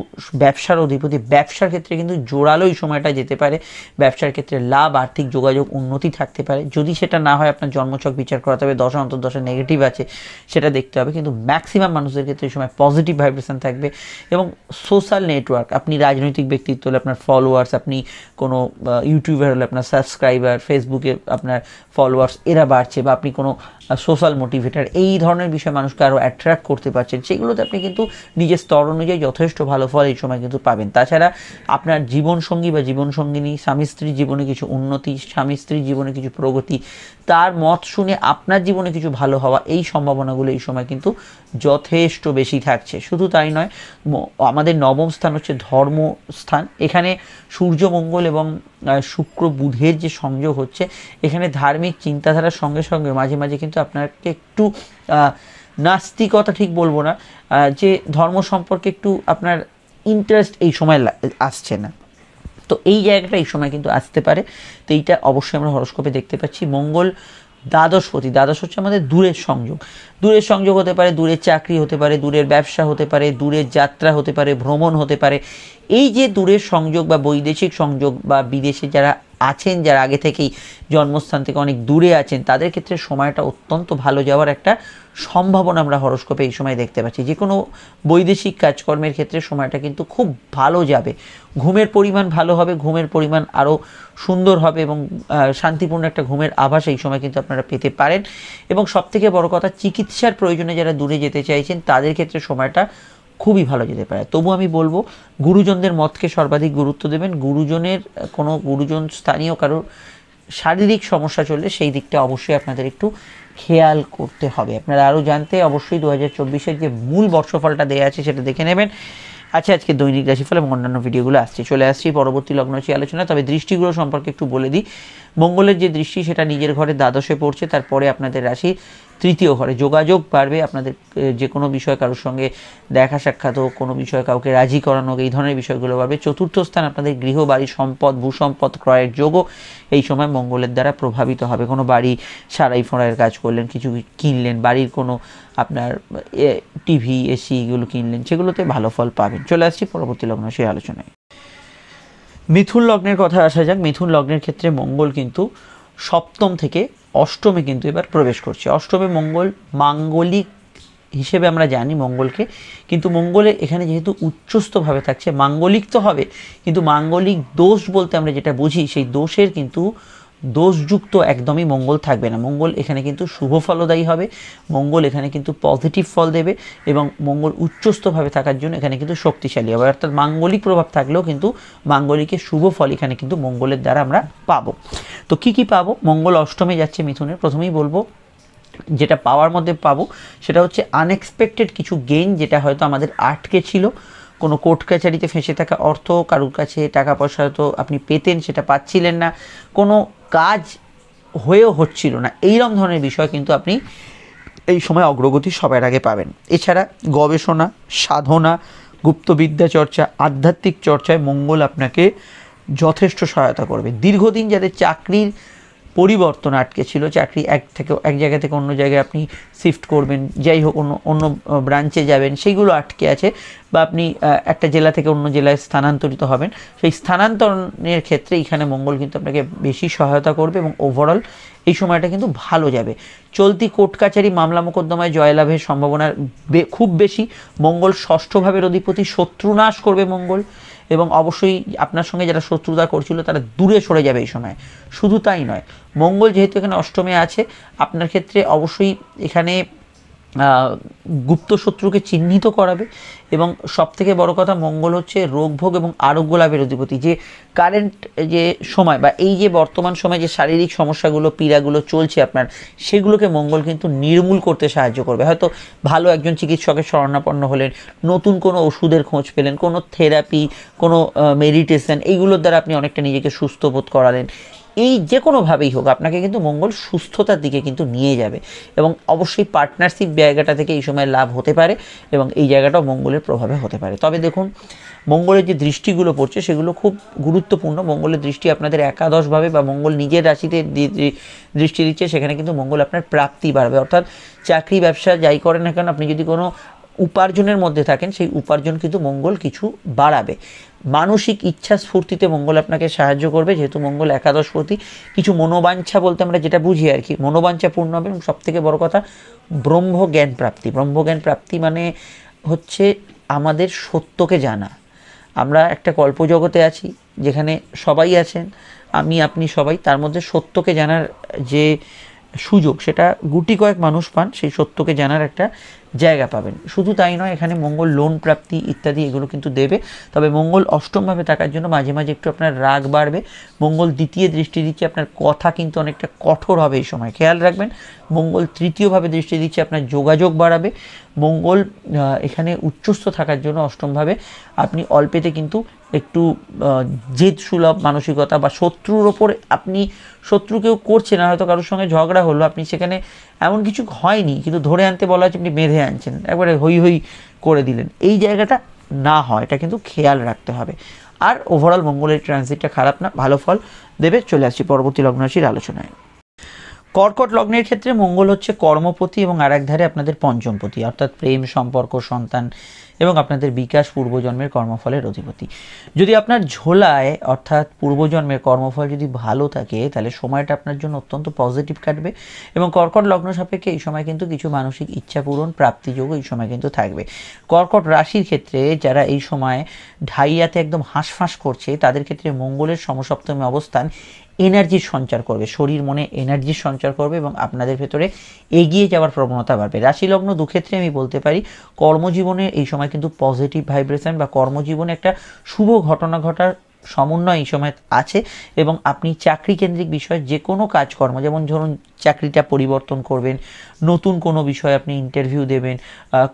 ব্যবসার অধিপতি, ব্যবসার ক্ষেত্রে কিন্তু জোরালো এই সময়টা যেতে পারে। ব্যবসার ক্ষেত্রে লাভ, আর্থিক যোগাযোগ, উন্নতি থাকতে পারে। যদি সেটা না হয় আপনার জন্মছক বিচার করাতে হবে, দশা অন্তর্দশা নেগেটিভ আছে সেটা দেখতে হবে, কিন্তু ম্যাক্সিমাম মানুষদের ক্ষেত্রে এই সময় পজিটিভ ভাইব্রেশন থাকবে। এবং সোশ্যাল নেটওয়ার্ক, আপনি রাজনৈতিক ব্যক্তিত্ব হলে আপনার ফলোয়ার্স, আপনি কোনো ইউটিউবার হলে আপনার সাবস্ক্রাইবার, ফেসবুকে আপনার ফলোয়ার্স এরা বাড়ছে, বা আপনি কোনো সোশ্যাল মোটিভেটার, এই ধরনের বিষয়ে মানুষকে আরও অ্যাট্রাক্ট করতে পারছেন, সেগুলোতে আপনি কিন্তু নিজের স্তর অনুযায়ী যথেষ্ট ভালো ফল এই সময় কিন্তু পাবেন। তাছাড়া আপনার জীবনসঙ্গী বা জীবনসঙ্গিনী, স্বামী স্ত্রীর জীবনে কিছু উন্নতি, স্বামী স্ত্রীর জীবনে কিছু প্রগতি, তার মত শুনে আপনার জীবনে কিছু ভালো হওয়া, এই সম্ভাবনাগুলো এই সময় কিন্তু যথেষ্ট বেশি থাকছে। শুধু তাই নয়, আমাদের নবম স্থান হচ্ছে ধর্মস্থান। এখানে সূর্য মঙ্গল এবং শুক্র বুধের যে সংযোগ হচ্ছে, এখানে ধার্মিক চিন্তাধারার সঙ্গে সঙ্গে মাঝে মাঝে কিন্তু আপনাকে একটু নাস্তিকতা ঠিক বলবো না, যে ধর্ম সম্পর্কে একটু আপনার ইন্টারেস্ট এই সময় আসছে না, তো এই জায়গাটা এই সময় কিন্তু আসতে পারে। তো এইটা অবশ্যই আমরা হরস্কোপে দেখতে পাচ্ছি। মঙ্গল দ্বাদশপতি, দ্বাদশ হচ্ছে আমাদের দূরের সংযোগ। দূরের সংযোগ হতে পারে, দূরের চাকরি হতে পারে, দূরের ব্যবসা হতে পারে, দূরের যাত্রা হতে পারে, ভ্রমণ হতে পারে। এই যে দূরের সংযোগ বা বৈদেশিক সংযোগ, বা বিদেশে যারা আছেন, যারা আগে থেকেই জন্মস্থান থেকে অনেক দূরে আছেন, তাদের ক্ষেত্রে সময়টা অত্যন্ত ভালো যাওয়ার একটা সম্ভাবনা আমরা হরস্কোপে এই সময় দেখতে পাচ্ছি। যে কোনো বৈদেশিক কাজকর্মের ক্ষেত্রে সময়টা কিন্তু খুব ভালো যাবে। ঘুমের পরিমাণ ভালো হবে, ঘুমের পরিমাণ আরও সুন্দর হবে, এবং শান্তিপূর্ণ একটা ঘুমের আভাস এই সময় কিন্তু আপনারা পেতে পারেন। এবং সবথেকে বড় কথা, চিকিৎসার প্রয়োজনে যারা দূরে যেতে চাইছেন তাদের ক্ষেত্রে সময়টা খুবই ভালো যেতে পারে। তবু আমি বলবো গুরুজনদের মতকে সর্বাধিক গুরুত্ব দেবেন। গুরুজন স্থানীয় কারোর শারীরিক সমস্যা চললে সেই দিকটা অবশ্যই আপনাদের একটু খেয়াল করতে হবে। আপনারা আরও জানতে অবশ্যই 2024-এর যে মূল বর্ষফলটা দেওয়া আছে সেটা দেখে নেবেন। আচ্ছা, আজকে দৈনিক রাশিফল এবং অন্যান্য ভিডিওগুলো চলে আসছি পরবর্তী লগ্নরাশি আলোচনা। তবে দৃষ্টিগুলো সম্পর্কে একটু বলে দিই। মঙ্গলের যে দৃষ্টি সেটা নিজের ঘরে দ্বাদশে পড়ছে, তারপরে আপনাদের রাশি তৃতীয় ঘরে। যোগাযোগ বাড়বে, আপনাদের যে কোনো বিষয় কারোর সঙ্গে দেখা সাক্ষাৎ হোক, কোনো বিষয়ে কাউকে রাজি করানো হোক, এই ধরনের বিষয়গুলো বাড়বে। চতুর্থ স্থান আপনাদের গৃহ, বাড়ি, সম্পদ, ভূসম্পদ ক্রয়ের যোগও এই সময় মঙ্গলের দ্বারা প্রভাবিত হবে। কোনো বাড়ি সারাই ফোঁড়াইয়ের কাজ করলেন, কিছু কিনলেন, বাড়ির কোনো আপনার টিভি, এসি এগুলো কিনলেন, সেগুলোতে ভালো ফল পাবেন। চলে আসছি পরবর্তী লগ্ন সেই আলোচনায়। মিথুন লগ্নের কথা আসা যাক। মিথুন লগ্নের ক্ষেত্রে মঙ্গল কিন্তু সপ্তম থেকে অষ্টমে কিন্তু এবার প্রবেশ করছে। অষ্টমে মঙ্গল মাঙ্গলিক হিসেবে আমরা জানি মঙ্গলকে, কিন্তু মঙ্গলের এখানে যেহেতু উচ্চস্থভাবে থাকছে, মাঙ্গলিক তো হবে, কিন্তু মাঙ্গলিক দোষ বলতে আমরা যেটা বুঝি, সেই দোষের কিন্তু দোষযুক্ত একদমই মঙ্গল থাকবে না। মঙ্গল এখানে কিন্তু শুভ ফলদায়ী হবে, মঙ্গল এখানে কিন্তু পজিটিভ ফল দেবে, এবং মঙ্গল উচ্চস্থভাবে থাকার জন্য এখানে কিন্তু শক্তিশালী হবে। অর্থাৎ মাঙ্গলিক প্রভাব থাকলেও কিন্তু মাঙ্গলিকের শুভ ফল এখানে কিন্তু মঙ্গলের দ্বারা আমরা পাবো। তো কি পাবো? মঙ্গল অষ্টমে যাচ্ছে মিথুনের। প্রথমেই বলবো যেটা পাওয়ার মধ্যে পাবো সেটা হচ্ছে আনএক্সপেক্টেড কিছু গেইন, যেটা হয়তো আমাদের আটকে ছিল। কোনো কোর্ট কাছারিতে ফেঁসে থাকা অর্থ, কারোর কাছে টাকা পয়সা হয়তো আপনি পেতেন, সেটা পাচ্ছিলেন না, কোনো কাজ হয়েও হচ্ছিল না, এইরকম ধরনের বিষয় কিন্তু আপনি এই সময় অগ্রগতি সবার আগে পাবেন। এছাড়া গবেষণা, সাধনা, গুপ্তবিদ্যা চর্চা, আধ্যাত্মিক চর্চায় মঙ্গল আপনাকে যথেষ্ট সহায়তা করবে। দীর্ঘদিন যাদের চাকরির পরিবর্তন আটকে ছিল, চাকরি এক জায়গা থেকে অন্য জায়গায় আপনি শিফট করবেন, যাই হোক অন্য ব্রাঞ্চে যাবেন, সেইগুলো আটকে আছে, বা আপনি একটা জেলা থেকে অন্য জেলায় স্থানান্তরিত হবেন, সেই স্থানান্তরণের ক্ষেত্রে এখানে মঙ্গল কিন্তু আপনাকে বেশি সহায়তা করবে, এবং ওভারঅল এই সময়টা কিন্তু ভালো যাবে। চলতি কোর্ট কাছারি, মামলা মোকদ্দমায় জয়লাভের সম্ভাবনা খুব বেশি। মঙ্গল ষষ্ঠ ভাবের অধিপতি, শত্রুনাশ করবে মঙ্গল, এবং অবশ্যই আপনার সঙ্গে যারা শত্রুতা করছিল তারা দূরে সরে যাবে এই সময়। শুধু তাই নয়, মঙ্গল যেহেতু এখানে অষ্টমে আছে, আপনার ক্ষেত্রে অবশ্যই এখানে গুপ্ত শত্রুকে চিহ্নিত করাবে, এবং সবথেকে বড় কথা, মঙ্গল হচ্ছে রোগভোগ এবং আরোগ্য লাভের অধিপতি। যে কারেন্ট যে সময় বা এই যে বর্তমান সময় যে শারীরিক সমস্যাগুলো, পীড়াগুলো চলছে আপনার, সেগুলোকে মঙ্গল কিন্তু নির্মূল করতে সাহায্য করবে। হয়তো ভালো একজন চিকিৎসকের শরণাপন্ন হলেন, নতুন কোনো ওষুধের খোঁজ পেলেন, কোনো থেরাপি, কোনো মেডিটেশন, এইগুলোর দ্বারা আপনি অনেকটা নিজেকে সুস্থ বোধ করালেন। এই যে কোনোভাবেই হোক আপনাকে কিন্তু মঙ্গল সুস্থতার দিকে কিন্তু নিয়ে যাবে, এবং অবশ্যই পার্টনারশিপ জায়গাটা থেকে এই সময় লাভ হতে পারে, এবং এই জায়গাটাও মঙ্গলের প্রভাবে হতে পারে। তবে দেখুন, মঙ্গলের যে দৃষ্টিগুলো পড়ছে সেগুলো খুব গুরুত্বপূর্ণ। মঙ্গলের দৃষ্টি আপনাদের একাদশভাবে বা মঙ্গল নিজের রাশিতে দৃষ্টি দিচ্ছে, সেখানে কিন্তু মঙ্গল আপনার প্রাপ্তি বাড়বে। অর্থাৎ চাকরি ব্যবসা যাই করেন না কেন, আপনি যদি কোনো উপার্জনের মধ্যে থাকেন, সেই উপার্জন কিন্তু মঙ্গল কিছু বাড়াবে। মানসিক ইচ্ছা স্ফূর্তিতে মঙ্গল আপনাকে সাহায্য করবে, যেহেতু মঙ্গল একাদশপতি। কিছু মনোবাঞ্ছা বলতে আমরা যেটা বুঝি আর কি, মনোবাঞ্ছা পূর্ণ হবে। এবং সবথেকে বড় কথা, ব্রহ্মজ্ঞান প্রাপ্তি। ব্রহ্মজ্ঞান প্রাপ্তি মানে হচ্ছে আমাদের সত্যকে জানা। আমরা একটা কল্পজগতে আছি যেখানে সবাই আছেন, আমি আপনি সবাই, তার মধ্যে সত্যকে জানার যে সুযোগ সেটা গুটি কয়েক মানুষ পান, সেই সত্যকে জানার একটা জায়গা পাবেন। শুধু তাই নয়, এখানে মঙ্গল লোন প্রাপ্তি ইত্যাদি এগুলো কিন্তু দেবে। তবে মঙ্গল অষ্টমভাবে থাকার জন্য মাঝে মাঝে একটু আপনার রাগ বাড়বে। মঙ্গল দ্বিতীয় দৃষ্টি দিচ্ছে, আপনার কথা কিন্তু অনেকটা কঠোর হবে এই সময়, খেয়াল রাখবেন। মঙ্গল তৃতীয়ভাবে দৃষ্টি দিচ্ছে, আপনার যোগাযোগ বাড়াবে। মঙ্গল এখানে উচ্চস্থ থাকার জন্য অষ্টমভাবে আপনি অল্পেতে কিন্তু একটু জেদ সুলভ মানসিকতা বা শত্রুর ওপর, আপনি শত্রু কেউ করছে না, হয়তো কারোর সঙ্গে ঝগড়া হলো, আপনি সেখানে এমন কিছু হয়নি কিন্তু ধরে আনতে বলা হচ্ছে, আপনি বেঁধে আনছেন, একবারে হই হই করে দিলেন, এই জায়গাটা না হয়, এটা কিন্তু খেয়াল রাখতে হবে। আর ওভারঅল মঙ্গলের ট্রানজিটটা খারাপ না, ভালো ফল দেবে। চলে আসছি পরবর্তী লগ্ন রাশির আলোচনায়। কর্কট লগ্নের ক্ষেত্রে মঙ্গল হচ্ছে কর্মপতি এবং আর এক ধারে আপনাদের পঞ্চমপতি, অর্থাৎ প্রেম, সম্পর্ক, সন্তান এবং আপনাদের বিকাশ, পূর্বজন্মের কর্মফলের অধিপতি। যদি আপনার ঝোলায় অর্থাৎ পূর্বজন্মের কর্মফল যদি ভালো থাকে, তাহলে সময়টা আপনার জন্য অত্যন্ত পজিটিভ কাটবে। এবং কর্কট লগ্ন সাপেক্ষে এই সময় কিন্তু কিছু মানসিক ইচ্ছা পূরণ, প্রাপ্তিযোগও এই সময় কিন্তু থাকবে। কর্কট রাশির ক্ষেত্রে যারা এই সময় ঢাইয়াতে একদম হাঁসফাঁস করছে, তাদের ক্ষেত্রে মঙ্গলের সমসপ্তমী অবস্থান এনার্জির সঞ্চার করবে, শরীর মনে এনার্জির সঞ্চার করবে এবং আপনাদের ভেতরে এগিয়ে যাওয়ার প্রবণতা বাড়বে। রাশি লগ্ন দুক্ষেত্রে আমি বলতে পারি কর্মজীবনে এই সময় কিন্তু পজিটিভ ভাইব্রেশন বা কর্মজীবনে একটা শুভ ঘটনা ঘটার সমন্বয় এই সময় আছে। এবং আপনি চাকরি কেন্দ্রিক বিষয়ে যে কোনো কাজকর্ম, যেমন ধরুন চাকরিটা পরিবর্তন করবেন, নতুন কোনো বিষয়ে আপনি ইন্টারভিউ দেবেন,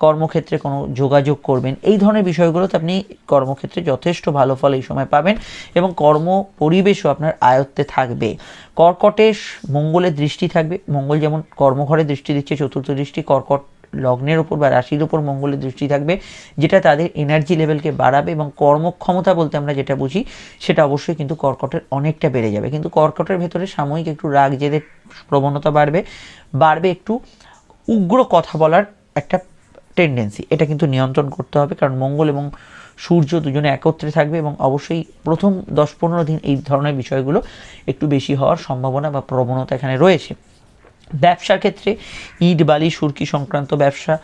কর্মক্ষেত্রে কোনো যোগাযোগ করবেন, এই ধরনের বিষয়গুলোতে আপনি কর্মক্ষেত্রে যথেষ্ট ভালো ফল এই সময় পাবেন এবং কর্ম পরিবেশও আপনার আয়ত্তে থাকবে। কর্কটে মঙ্গলের দৃষ্টি থাকবে। মঙ্গল যেমন কর্মঘরে দৃষ্টি দিচ্ছে, চতুর্থ দৃষ্টি কর্কট লগ্নের ওপর বা রাশির ওপর মঙ্গলের দৃষ্টি থাকবে, যেটা তাদের এনার্জি লেভেলকে বাড়াবে এবং কর্মক্ষমতা বলতে আমরা যেটা বুঝি সেটা অবশ্যই কিন্তু কর্কটের অনেকটা বেড়ে যাবে। কিন্তু কর্কটের ভেতরে সাময়িক একটু রাগ জেদের প্রবণতা বাড়বে একটু উগ্র কথা বলার একটা টেন্ডেন্সি, এটা কিন্তু নিয়ন্ত্রণ করতে হবে, কারণ মঙ্গল এবং সূর্য দুজনে একত্রে থাকবে এবং অবশ্যই প্রথম 10-15 দিন এই ধরনের বিষয়গুলো একটু বেশি হওয়ার সম্ভাবনা বা প্রবণতা এখানে রয়েছে। ব্যবসার ক্ষেত্রে ইট বালি সুরকি সংক্রান্ত ব্যবসা,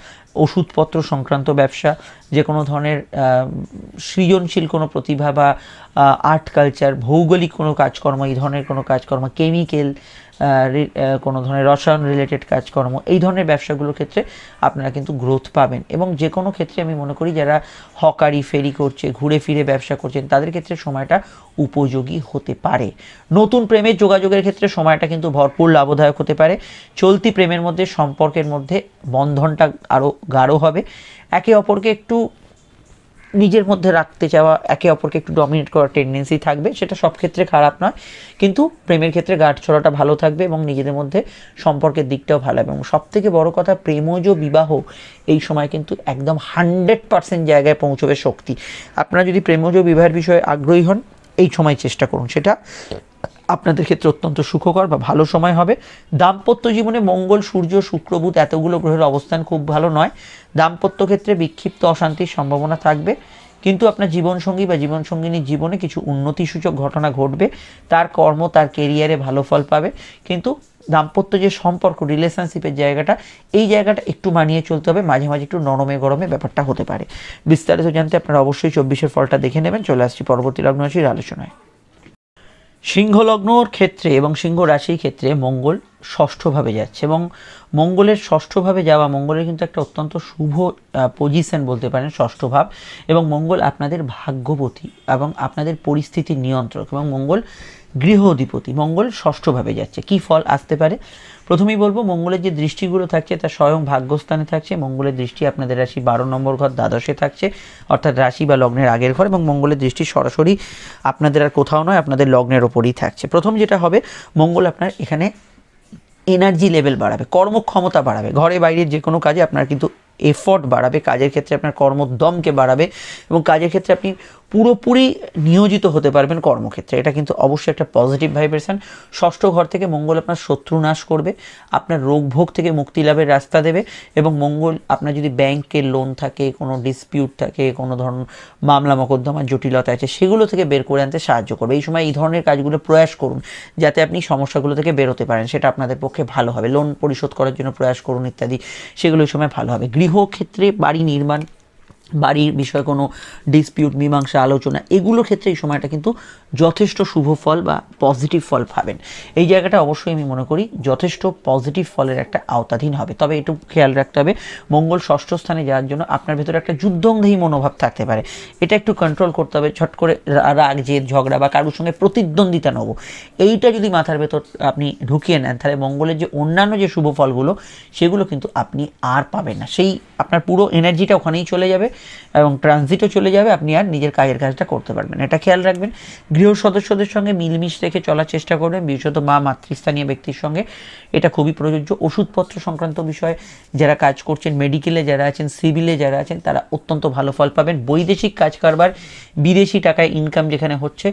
ওষুধপত্র সংক্রান্ত ব্যবসা, যে কোনো ধরনের সৃজনশীল কোনো প্রতিভা বা আর্ট কালচার, ভৌগোলিক কোনো কাজকর্ম, এই ধরনের কোনো কাজকর্ম, কেমিক্যাল কোনো ধরনের রসায়ন রিলেটেড কাজকর্ম, এই ধরনের ব্যবসাগুলোর ক্ষেত্রে আপনারা কিন্তু গ্রোথ পাবেন। এবং যে কোনো ক্ষেত্রে আমি মনে করি যারা হকারি ফেরি করছে, ঘুরে ফিরে ব্যবসা করছেন, তাদের ক্ষেত্রে সময়টা উপযোগী হতে পারে। নতুন প্রেমের যোগাযোগের ক্ষেত্রে সময়টা কিন্তু ভরপুর লাভদায়ক হতে পারে। চলতি প্রেমের মধ্যে সম্পর্কের মধ্যে বন্ধনটা আরও গাঢ় হবে। একে অপরকে একটু নিজের মধ্যে রাখতে চাওয়া, একে অপরকে একটু ডমিনেট করার টেন্ডেন্সি থাকবে, সেটা সব ক্ষেত্রে খারাপ নয়, কিন্তু প্রেমের ক্ষেত্রে গাঢ় ছড়াটা ভালো থাকবে এবং নিজেদের মধ্যে সম্পর্কের দিকটাও ভালো হবে। এবং সবথেকে বড় কথা, প্রেমজ বিবাহ এই সময় কিন্তু একদম 100% জায়গায় পৌঁছবে শক্তি। আপনারা যদি প্রেমজ বিবাহের বিষয়ে আগ্রহী হন, এই সময় চেষ্টা করুন, সেটা আপনাদের ক্ষেত্রে অত্যন্ত সুখকর বা ভালো সময় হবে। দাম্পত্য জীবনে মঙ্গল, সূর্য, শুক্র, বুধ এতগুলো গ্রহের অবস্থান খুব ভালো নয়। দাম্পত্য ক্ষেত্রে বিক্ষিপ্ত অশান্তির সম্ভাবনা থাকবে, কিন্তু আপনার জীবনসঙ্গী বা জীবনসঙ্গিনীর জীবনে কিছু উন্নতিসূচক ঘটনা ঘটবে, তার কর্ম, তার কেরিয়ারে ভালো ফল পাবে। কিন্তু দাম্পত্য যে সম্পর্ক, রিলেশনশিপের জায়গাটা, এই জায়গাটা একটু মানিয়ে চলতে হবে, মাঝে মাঝে একটু নরমে গরমে ব্যাপারটা হতে পারে। বিস্তারিত জানতে আপনারা অবশ্যই 24-এর ফলটা দেখে নেবেন। চলে আসছি পরবর্তী লগ্ন রাশির আলোচনায়। সিংহ লগ্নর ক্ষেত্রে এবং সিংহ রাশির ক্ষেত্রে মঙ্গল ষষ্ঠভাবে যাচ্ছে এবং মঙ্গলের ষষ্ঠভাবে যাওয়া, মঙ্গলের কিন্তু একটা অত্যন্ত শুভ পজিশন বলতে পারেন ষষ্ঠ ভাব, এবং মঙ্গল আপনাদের ভাগ্যপতি এবং আপনাদের পরিস্থিতির নিয়ন্ত্রক, এবং মঙ্গল গৃহ অধিপতি। মঙ্গল ষষ্ঠভাবে যাচ্ছে, কি ফল আসতে পারে? প্রথমেই বলবো, মঙ্গলের যে দৃষ্টিগুলো থাকছে তা স্বয়ং ভাগ্যস্থানে থাকছে। মঙ্গলের দৃষ্টি আপনাদের রাশি 12 নম্বর ঘর দ্বাদশে থাকছে, অর্থাৎ রাশি বা লগ্নের আগের ঘর, এবং মঙ্গলের দৃষ্টি সরাসরি আপনাদের আর কোথাও নয়, আপনাদের লগ্নের ওপরই থাকছে। প্রথম যেটা হবে, মঙ্গল আপনার এখানে এনার্জি লেভেল বাড়াবে, কর্মক্ষমতা বাড়াবে, ঘরে বাইরের যে কোনো কাজে আপনার কিন্তু এফর্ট বাড়াবে, কাজের ক্ষেত্রে আপনার কর্মদমকে বাড়াবে, এবং কাজের ক্ষেত্রে আপনি পুরোপুরি নিয়োজিত হতে পারবেন কর্মক্ষেত্রে। এটা কিন্তু অবশ্যই একটা পজিটিভ ভাইব্রেশন। ষষ্ঠ ঘর থেকে মঙ্গল আপনার শত্রু নাশ করবে, আপনার রোগ ভোগ থেকে মুক্তি লাভের রাস্তা দেবে, এবং মঙ্গল আপনার যদি ব্যাংকের লোন থাকে, কোনো ডিসপিউট থাকে, কোনো ধরনের মামলা মকদ্দমার জটিলতা আছে, সেগুলো থেকে বের করে আনতে সাহায্য করবে। এই সময় এই ধরনের কাজগুলো প্রয়াস করুন যাতে আপনি সমস্যাগুলো থেকে বেরোতে পারেন, সেটা আপনাদের পক্ষে ভালো হবে। লোন পরিশোধ করার জন্য প্রয়াস করুন ইত্যাদি, সেগুলো এই সময় ভালো হবে। গৃহক্ষেত্রে বাড়ি নির্মাণ, বাড়ির বিষয়ে কোনো ডিসপিউট, মীমাংসা, আলোচনা, এগুলোর ক্ষেত্রে এই সময়টা কিন্তু যথেষ্ট শুভ ফল বা পজিটিভ ফল পাবেন। এই জায়গাটা অবশ্যই আমি মনে করি যথেষ্ট পজিটিভ ফলের একটা আওতাধীন হবে। তবে একটু খেয়াল রাখতে হবে, মঙ্গল ষষ্ঠ স্থানে যাওয়ার জন্য আপনার ভেতরে একটা যুদ্ধংদেহী মনোভাব থাকতে পারে, এটা একটু কন্ট্রোল করতে হবে। ছট করে রাগ, জেদ, ঝগড়া বা কারোর সঙ্গে প্রতিদ্বন্দ্বিতা নেব, এইটা যদি মাথার ভেতর আপনি ঢুকিয়ে নেন, তাহলে মঙ্গলের যে অন্যান্য যে শুভ ফলগুলো সেগুলো কিন্তু আপনি আর পাবেন না। সেই আপনার পুরো এনার্জিটা ওখানেই চলে যাবে এবং ট্রানজিটও চলে যাবে, আপনি আর নিজের কাজের কাজটা করতে পারবেন। এটা খেয়াল রাখবেন। গৃহ সদস্যদের সঙ্গে মিলমিশ রেখে চলার চেষ্টা করবেন, বিশেষত মা, মাতৃস্থানীয় ব্যক্তির সঙ্গে, এটা খুবই প্রযোজ্য। ওষুধপত্র সংক্রান্ত বিষয়ে যারা কাজ করছেন, মেডিকেলে যারা আছেন, সিভিলে যারা আছেন, তারা অত্যন্ত ভালো ফল পাবেন। বৈদেশিক কাজ কারবার, বিদেশি টাকায় ইনকাম যেখানে হচ্ছে,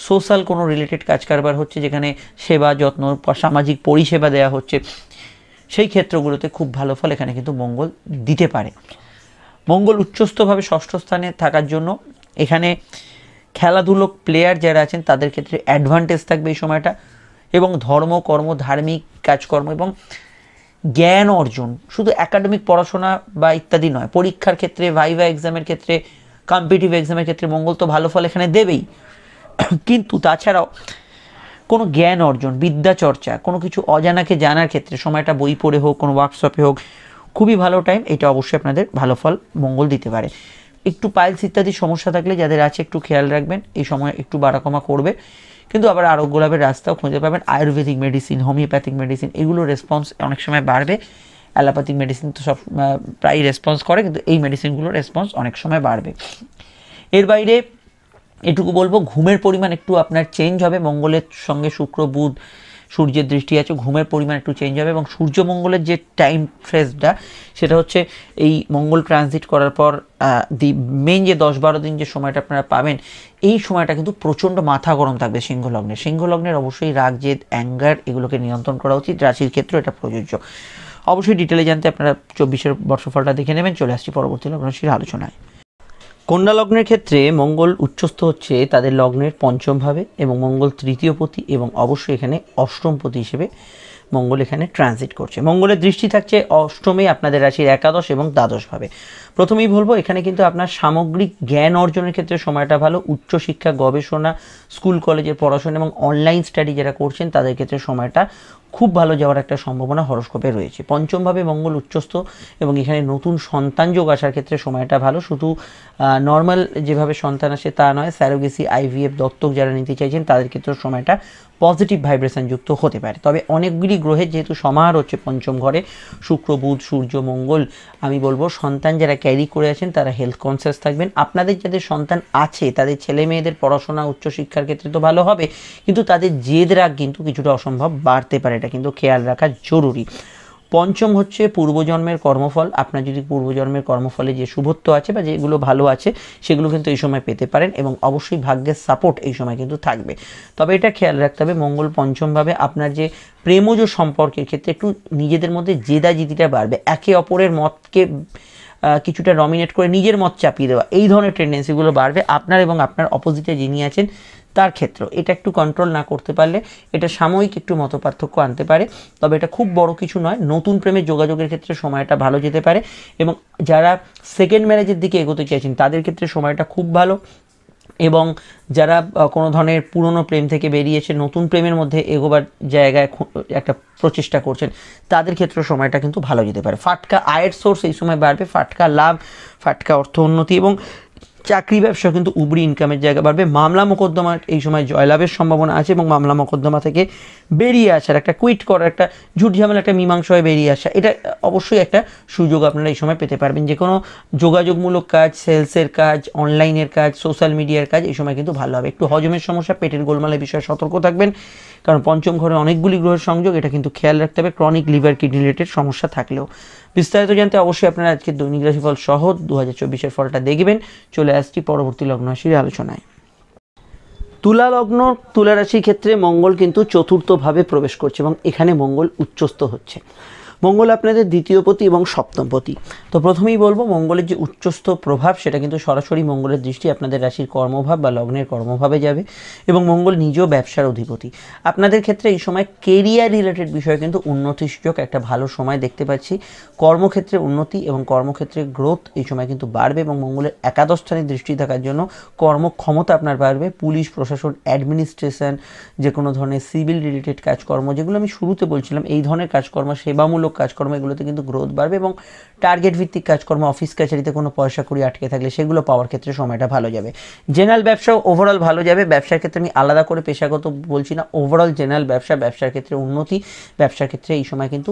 সোশ্যাল কোনো রিলেটেড কাজ কারবার হচ্ছে, যেখানে সেবা যত্ন, সামাজিক পরিষেবা দেওয়া হচ্ছে, সেই ক্ষেত্রগুলোতে খুব ভালো ফল এখানে কিন্তু মঙ্গল দিতে পারে। মঙ্গল উচ্চস্থভাবে ষষ্ঠ স্থানে থাকার জন্য এখানে খেলাধুলো প্লেয়ার যারা আছেন তাদের ক্ষেত্রে অ্যাডভান্টেজ থাকবে এই সময়টা, এবং ধর্ম, কর্ম, ধার্মিক কাজকর্ম এবং জ্ঞান অর্জন, শুধু একাডেমিক পড়াশোনা বা ইত্যাদি নয়, পরীক্ষার ক্ষেত্রে, ভাইভা এক্সামের ক্ষেত্রে, কম্পিটিটিভ এক্সামের ক্ষেত্রে মঙ্গল তো ভালো ফল এখানে দেবেই, কিন্তু তাছাড়াও কোনো জ্ঞান অর্জন, বিদ্যা চর্চা, কোনো কিছু অজানাকে জানার ক্ষেত্রে সময়টা বই পড়ে হোক, কোনো ওয়ার্কশপে হোক, খুবই ভালো টাইম। এটা অবশ্যই আপনাদের ভালো ফল মঙ্গল দিতে পারে। একটু পাইলস ইত্যাদি সমস্যা থাকলে যাদের আছে একটু খেয়াল রাখবেন, এই সময় একটু বাড়া কমা করবে, কিন্তু আবার আরোগ্য লাভের রাস্তাও খুঁজে পাবেন। আয়ুর্বেদিক মেডিসিন, হোমিওপ্যাথিক মেডিসিন, এগুলো রেসপন্স অনেক সময় বাড়বে। অ্যালোপ্যাথিক মেডিসিন তো সব প্রায় রেসপন্স করে, কিন্তু এই মেডিসিনগুলোর রেসপন্স অনেক সময় বাড়বে। এর বাইরে এটুকু বলবো, ঘুমের পরিমাণ একটু আপনার চেঞ্জ হবে। মঙ্গলের সঙ্গে শুক্র, বুধ, সূর্যের দৃষ্টি আছে, ঘুমের পরিমাণ একটু চেঞ্জ হবে, এবং সূর্য মঙ্গলের যে টাইম ফ্রেজটা সেটা হচ্ছে এই মঙ্গল ট্রানজিট করার পর মেন যে 10-12 দিন যে সময়টা আপনারা পাবেন, এই সময়টা কিন্তু প্রচণ্ড মাথা গরম থাকবে সিংহ লগ্নের। সিংহ লগ্নের অবশ্যই রাগ, জেদ, অ্যাঙ্গার, এগুলোকে নিয়ন্ত্রণ করা উচিত। রাশির ক্ষেত্রে এটা প্রযোজ্য। অবশ্যই ডিটেলে জানতে আপনারা 24-এর বর্ষফলটা দেখে নেবেন। চলে আসছি পরবর্তী লগ্ন রাশির আলোচনায়। কন্যা লগ্নের ক্ষেত্রে মঙ্গল উচ্চস্থ হচ্ছে তাদের লগ্নের পঞ্চম ভাবে, এবং মঙ্গল তৃতীয় পতি, এবং অবশ্যই এখানে অষ্টম পতি হিসেবে মঙ্গল এখানে ট্রানজিট করছে। মঙ্গলের দৃষ্টি থাকছে অষ্টমে আপনাদের রাশির একাদশ এবং দ্বাদশ ভাবে। প্রথমেই বলবো, এখানে কিন্তু আপনার সামগ্রিক জ্ঞান অর্জনের ক্ষেত্রে সময়টা ভালো। উচ্চশিক্ষা, গবেষণা, স্কুল কলেজের পড়াশোনা এবং অনলাইন স্টাডি যারা করছেন তাদের ক্ষেত্রে সময়টা খুব ভালো যাওয়ার একটা সম্ভাবনা হরস্কোপে রয়েছে। পঞ্চমভাবে মঙ্গল উচ্চস্থ, এবং এখানে নতুন সন্তান যোগ আসার ক্ষেত্রে সময়টা ভালো। শুধু নর্মাল যেভাবে সন্তান আসে তা নয়, স্যারোগেসি, আইভিএফ, দত্তক যারা নিতে চাইছেন তাদের ক্ষেত্রে সময়টা পজিটিভ ভাইব্রেশন যুক্ত হতে পারে। তবে অনেকগুলি গ্রহের যেহেতু সমাহার হচ্ছে পঞ্চম ঘরে, শুক্র, বুধ, সূর্য, মঙ্গল, আমি বলবো সন্তান যারা ক্যারি করে আছেন তারা হেলথ কনসিয়াস থাকবেন। আপনাদের যাদের সন্তান আছে তাদের ছেলে মেয়েদের পড়াশোনা, উচ্চশিক্ষার ক্ষেত্রে তো ভালো হবে, কিন্তু তাদের জেদ রাগ কিন্তু কিছুটা অসম্ভব বাড়তে পারে, এটা কিন্তু খেয়াল রাখা জরুরি। পঞ্চম হচ্ছে পূর্বজন্মের কর্মফল। আপনার যদি পূর্বজন্মের কর্মফলে যে শুভত্ব আছে বা যেগুলো ভালো আছে সেগুলো কিন্তু এই সময় পেতে পারেন, এবং অবশ্যই ভাগ্যের সাপোর্ট এই সময় কিন্তু থাকবে। তবে এটা খেয়াল রাখতে হবে, মঙ্গল পঞ্চমভাবে আপনার যে প্রেমজ সম্পর্কের ক্ষেত্রে একটু নিজেদের মধ্যে জেদাজিদিটা বাড়বে, একে অপরের মতকে কিছুটা ডমিনেট করে নিজের মত চাপিয়ে দেওয়া, এই ধরনের টেন্ডেন্সিগুলো বাড়বে আপনার এবং আপনার অপোজিটে যিনি আছেন তার ক্ষেত্র। এটা একটু কন্ট্রোল না করতে পারলে এটা সাময়িক একটু মতপার্থক্য আনতে পারে, তবে এটা খুব বড় কিছু নয়। নতুন প্রেমের যোগাযোগের ক্ষেত্রে সময়টা ভালো যেতে পারে, এবং যারা সেকেন্ড ম্যারেজের দিকে এগোতে চাইছেন তাদের ক্ষেত্রে সময়টা খুব ভালো। এবং যারা কোনো ধরনের পুরনো প্রেম থেকে বেরিয়েছে নতুন প্রেমের মধ্যে এগোবার জায়গায় একটা প্রচেষ্টা করছেন, তাদের ক্ষেত্রে সময়টা কিন্তু ভালো যেতে পারে। ফাটকা আয়ের সোর্স এই সময় বাড়বে, ফাটকা লাভ, ফাটকা অর্থ উন্নতি এবং চাকরি ব্যবসা কিন্তু উবরি ইনকামের জায়গা বাড়বে। মামলা মোকদ্দমার এই সময় জয়লাভের সম্ভাবনা আছে এবং মামলা মোকদ্দমা থেকে বেরিয়ে আসার, একটা কুইট করার, একটা ঝুট ঝামেলা, একটা মীমাংসা হয়ে বেরিয়ে আসা, এটা অবশ্যই একটা সুযোগ আপনারা এই সময় পেতে পারবেন। যে কোনো যোগাযোগমূলক কাজ, সেলসের কাজ, অনলাইনের কাজ, সোশ্যাল মিডিয়ার কাজ এই সময় কিন্তু ভালো হবে। একটু হজমের সমস্যা, পেটের গোলমালের বিষয়ে সতর্ক থাকবেন, কারণ পঞ্চম ঘরে অনেকগুলি গ্রহের সংযোগ, এটা কিন্তু খেয়াল রাখতে হবে ক্রনিক লিভার কিডনি রিলেটেড সমস্যা থাকলেও। বিস্তারিত জানতে অবশ্যই আপনারা আজকে দৈনিক রাশিফল সহ 2024-এর ফলটা দেখবেন। চলে আসছি পরবর্তী লগ্ন রাশির আলোচনায়। তুলা লগ্ন, তুলা রাশির ক্ষেত্রে মঙ্গল কিন্তু চতুর্থভাবে প্রবেশ করছে এবং এখানে মঙ্গল উচ্চস্থ হচ্ছে। মঙ্গল আপনাদের দ্বিতীয়পতি এবং সপ্তমপতি। তো প্রথমেই বলবো, মঙ্গলের যে উচ্চস্থ প্রভাব সেটা কিন্তু সরাসরি মঙ্গলের দৃষ্টি আপনাদের রাশির কর্মভাব বা লগ্নের কর্মভাবে যাবে এবং মঙ্গল নিজেও ব্যবসার অধিপতি। আপনাদের ক্ষেত্রে এই সময় কেরিয়ার রিলেটেড বিষয়ে কিন্তু উন্নতিসূচক একটা ভালো সময় দেখতে পাচ্ছি। কর্মক্ষেত্রে উন্নতি এবং কর্মক্ষেত্রে গ্রোথ এই সময় কিন্তু বাড়বে এবং মঙ্গলের একাদশ স্থানে দৃষ্টি থাকার জন্য কর্মক্ষমতা আপনার বাড়বে। পুলিশ প্রশাসন, অ্যাডমিনিস্ট্রেশন, যে কোনো ধরনের সিভিল রিলেটেড কাজকর্ম, যেগুলো আমি শুরুতে বলছিলাম, এই ধরনের কাজকর্ম, সেবামূলক কাজকর্ম, এগুলোতে কিন্তু গ্রোথ বাড়বে এবং টার্গেট ভিত্তিক কাজকর্ম, অফিস কাছারিতে কোনো পয়সা কড়ি আটকে থাকলে সেগুলো পাওয়ার ক্ষেত্রে সময়টা ভালো যাবে। জেনারেল ব্যবসাও ওভারঅল ভালো যাবে। ব্যবসার ক্ষেত্রে আমি আলাদা করে পেশাগত বলছি না, ওভারঅল জেনারেল ব্যবসার ক্ষেত্রে উন্নতি, ব্যবসার ক্ষেত্রে এই সময় কিন্তু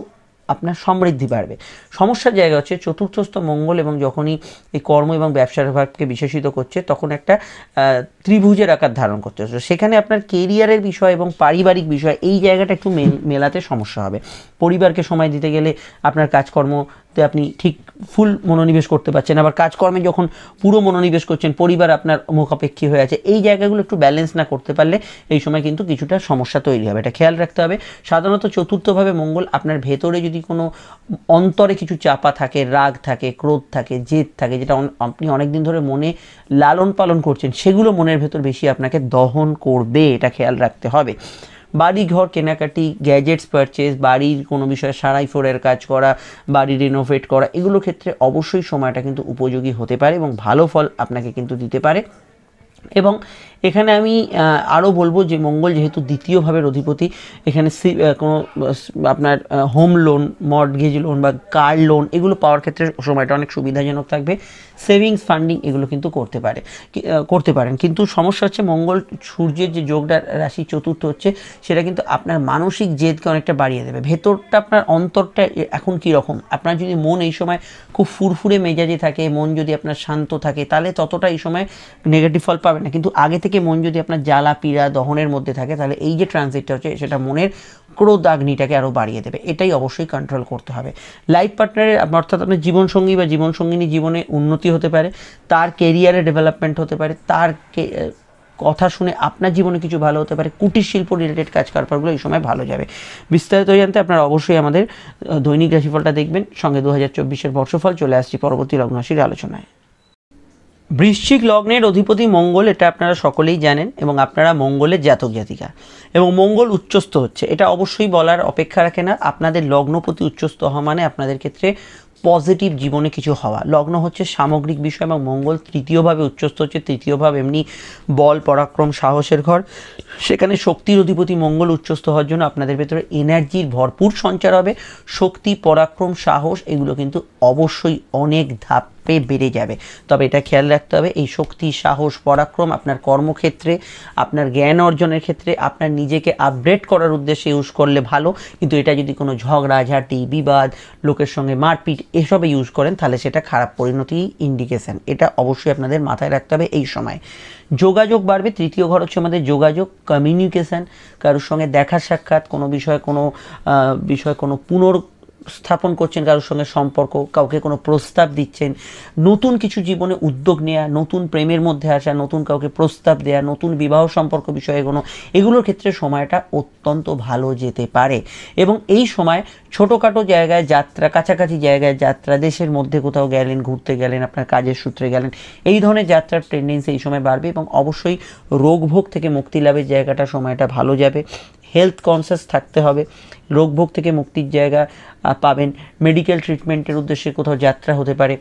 আপনার সমৃদ্ধি বাড়বে। সমস্যার জায়গা হচ্ছে চতুর্থস্থ মঙ্গল এবং যখনই এই কর্ম এবং ব্যবসার ভাগকে বিশেষিত করছে তখন একটা ত্রিভুজের আকার ধারণ করতে হচ্ছে। সেখানে আপনার কেরিয়ারের বিষয় এবং পারিবারিক বিষয় এই জায়গাটা একটু মেলাতে সমস্যা হবে। পরিবারকে সময় দিতে গেলে আপনার কাজকর্মতে আপনি ঠিক ফুল মনোনিবেশ করতে পারছেন, আবার কাজকর্মে যখন পুরো মনোনিবেশ করছেন পরিবার আপনার মুখাপেক্ষী হয়ে আছে। এই জায়গাগুলো একটু ব্যালেন্স না করতে পারলে এই সময় কিন্তু কিছুটা সমস্যা তৈরি হবে, এটা খেয়াল রাখতে হবে। সাধারণত চতুর্থভাবে মঙ্গল আপনার ভেতরে যদি কোনো অন্তরে কিছু চাপা থাকে, রাগ থাকে, ক্রোধ থাকে, জেদ থাকে, যেটা আপনি অনেকদিন ধরে মনে লালন পালন করছেন, সেগুলো মনের ভেতর বেশি আপনাকে দহন করবে, এটা খেয়াল রাখতে হবে। বাড়ি ঘর কেনাকাটি, গ্যাজেটস পারচেজ, বাড়ির কোনো বিষয়ে সারাই ফোরের কাজ করা, বাড়ি রিনোভেট করা, এগুলো ক্ষেত্রে অবশ্যই সময়টা কিন্তু উপযোগী হতে পারে এবং ভালো ফল আপনাকে কিন্তু দিতে পারে। এবং এখানে আমি আরও বলবো যে মঙ্গল যেহেতু দ্বিতীয়ভাবের অধিপতি, এখানে কোনো আপনার হোম লোন, মর্টগেজ লোন বা কার লোন এগুলো পাওয়ার ক্ষেত্রে সময়টা অনেক সুবিধাজনক থাকবে। সেভিংস ফান্ডিং এগুলো কিন্তু করতে পারেন। কিন্তু সমস্যা হচ্ছে মঙ্গল সূর্যের যে যোগটা রাশি চতুর্থ হচ্ছে, সেটা কিন্তু আপনার মানসিক জেদকে অনেকটা বাড়িয়ে দেবে। ভেতরটা আপনার অন্তরটা এখন কীরকম, আপনার যদি মন এই সময় খুব ফুরফুরে মেজাজে থাকে, মন যদি আপনার শান্ত থাকে, তাহলে ততটা এই সময় নেগেটিভ ফল পাবে না। কিন্তু আগে থেকে মন যদি আপনার জ্বালা পীড়া দহনের মধ্যে থাকে, তাহলে এই যে ট্রানজিটটা হচ্ছে সেটা মনের ক্রোধাগ্নিটাকে আরও বাড়িয়ে দেবে। এটাই অবশ্যই কন্ট্রোল করতে হবে। লাইফ পার্টনারের অর্থাৎ আপনার জীবনসঙ্গী বা জীবনসঙ্গিনী জীবনে উন্নতি হতে পারে, তার কেরিয়ারে ডেভেলপমেন্ট হতে পারে, তার কথা শুনে আপনার জীবনে কিছু ভালো হতে পারে। কুটির শিল্প রিলেটেড কাজ কারবারগুলো এই সময় ভালো যাবে। বিস্তারিত জানতে আপনারা অবশ্যই আমাদের দৈনিক রাশিফলটা দেখবেন, সঙ্গে 2024-এর বর্ষফল। চলে আসছি পরবর্তী লগ্ন রাশির আলোচনায়। বৃশ্চিক লগ্নের অধিপতি মঙ্গল, এটা আপনারা সকলেই জানেন এবং আপনারা মঙ্গলের জাতক জাতিকা এবং মঙ্গল উচ্চস্থ হচ্ছে, এটা অবশ্যই বলার অপেক্ষা রাখে না। আপনাদের লগ্নপতি উচ্চস্থ হওয়া মানে আপনাদের ক্ষেত্রে পজিটিভ জীবনে কিছু হওয়া। লগ্ন হচ্ছে সামগ্রিক বিষয় এবং মঙ্গল তৃতীয়ভাবে উচ্চস্থ হচ্ছে। তৃতীয়ভাব এমনি বল, পরাক্রম, সাহসের ঘর, সেখানে শক্তির অধিপতি মঙ্গল উচ্চস্থ হওয়ার জন্য আপনাদের ভেতরে এনার্জির ভরপুর সঞ্চার হবে। শক্তি, পরাক্রম, সাহস এগুলো কিন্তু অবশ্যই অনেক ধাপে বেড়ে যাবে। তবে এটা খেয়াল রাখতে হবে, এই শক্তি, সাহস, পরাক্রম আপনার কর্মক্ষেত্রে, আপনার জ্ঞান অর্জনের ক্ষেত্রে, আপনার নিজেকে আপগ্রেড করার উদ্দেশ্যে ইউজ করলে ভালো। কিন্তু এটা যদি কোনো ঝগড়াঝাটি, বিবাদ, লোকের সঙ্গে মারপিট এসবে ইউজ করেন, তাহলে সেটা খারাপ পরিণতি ইন্ডিকেশন। এটা অবশ্যই আপনাদের মাথায় রাখতে হবে এই সময়। যোগাযোগ বাড়বে। তৃতীয় ঘর হচ্ছে আমাদের যোগাযোগ, কমিউনিকেশান, কারোর সঙ্গে দেখা সাক্ষাৎ, কোনো বিষয়ে কোনো পুনর্স্থাপন করছেন, কারোর সঙ্গে সম্পর্ক, কাউকে কোনো প্রস্তাব দিচ্ছেন, নতুন কিছু জীবনে উদ্যোগ নেওয়া, নতুন প্রেমের মধ্যে আসা, নতুন কাউকে প্রস্তাব দেওয়া, নতুন বিবাহ সম্পর্ক বিষয়ে এগুলোর ক্ষেত্রে সময়টা অত্যন্ত ভালো যেতে পারে। এবং এই সময় ছোটোখাটো জায়গায় যাত্রা, কাছাকাছি জায়গায় যাত্রা, দেশের মধ্যে কোথাও গেলেন, ঘুরতে গেলেন, আপনার কাজের সূত্রে গেলেন, এই ধরনের যাত্রার টেন্ডেন্সি এই সময় বাড়বে এবং অবশ্যই রোগভোগ থেকে মুক্তি লাভের জায়গাটা সময়টা ভালো যাবে। হেলথ কনসিয়াস থাকতে হবে, রোগভোগ থেকে মুক্তির জায়গা পাবেন। মেডিকেল ট্রিটমেন্টের উদ্দেশ্যে কোথাও যাত্রা হতে পারে।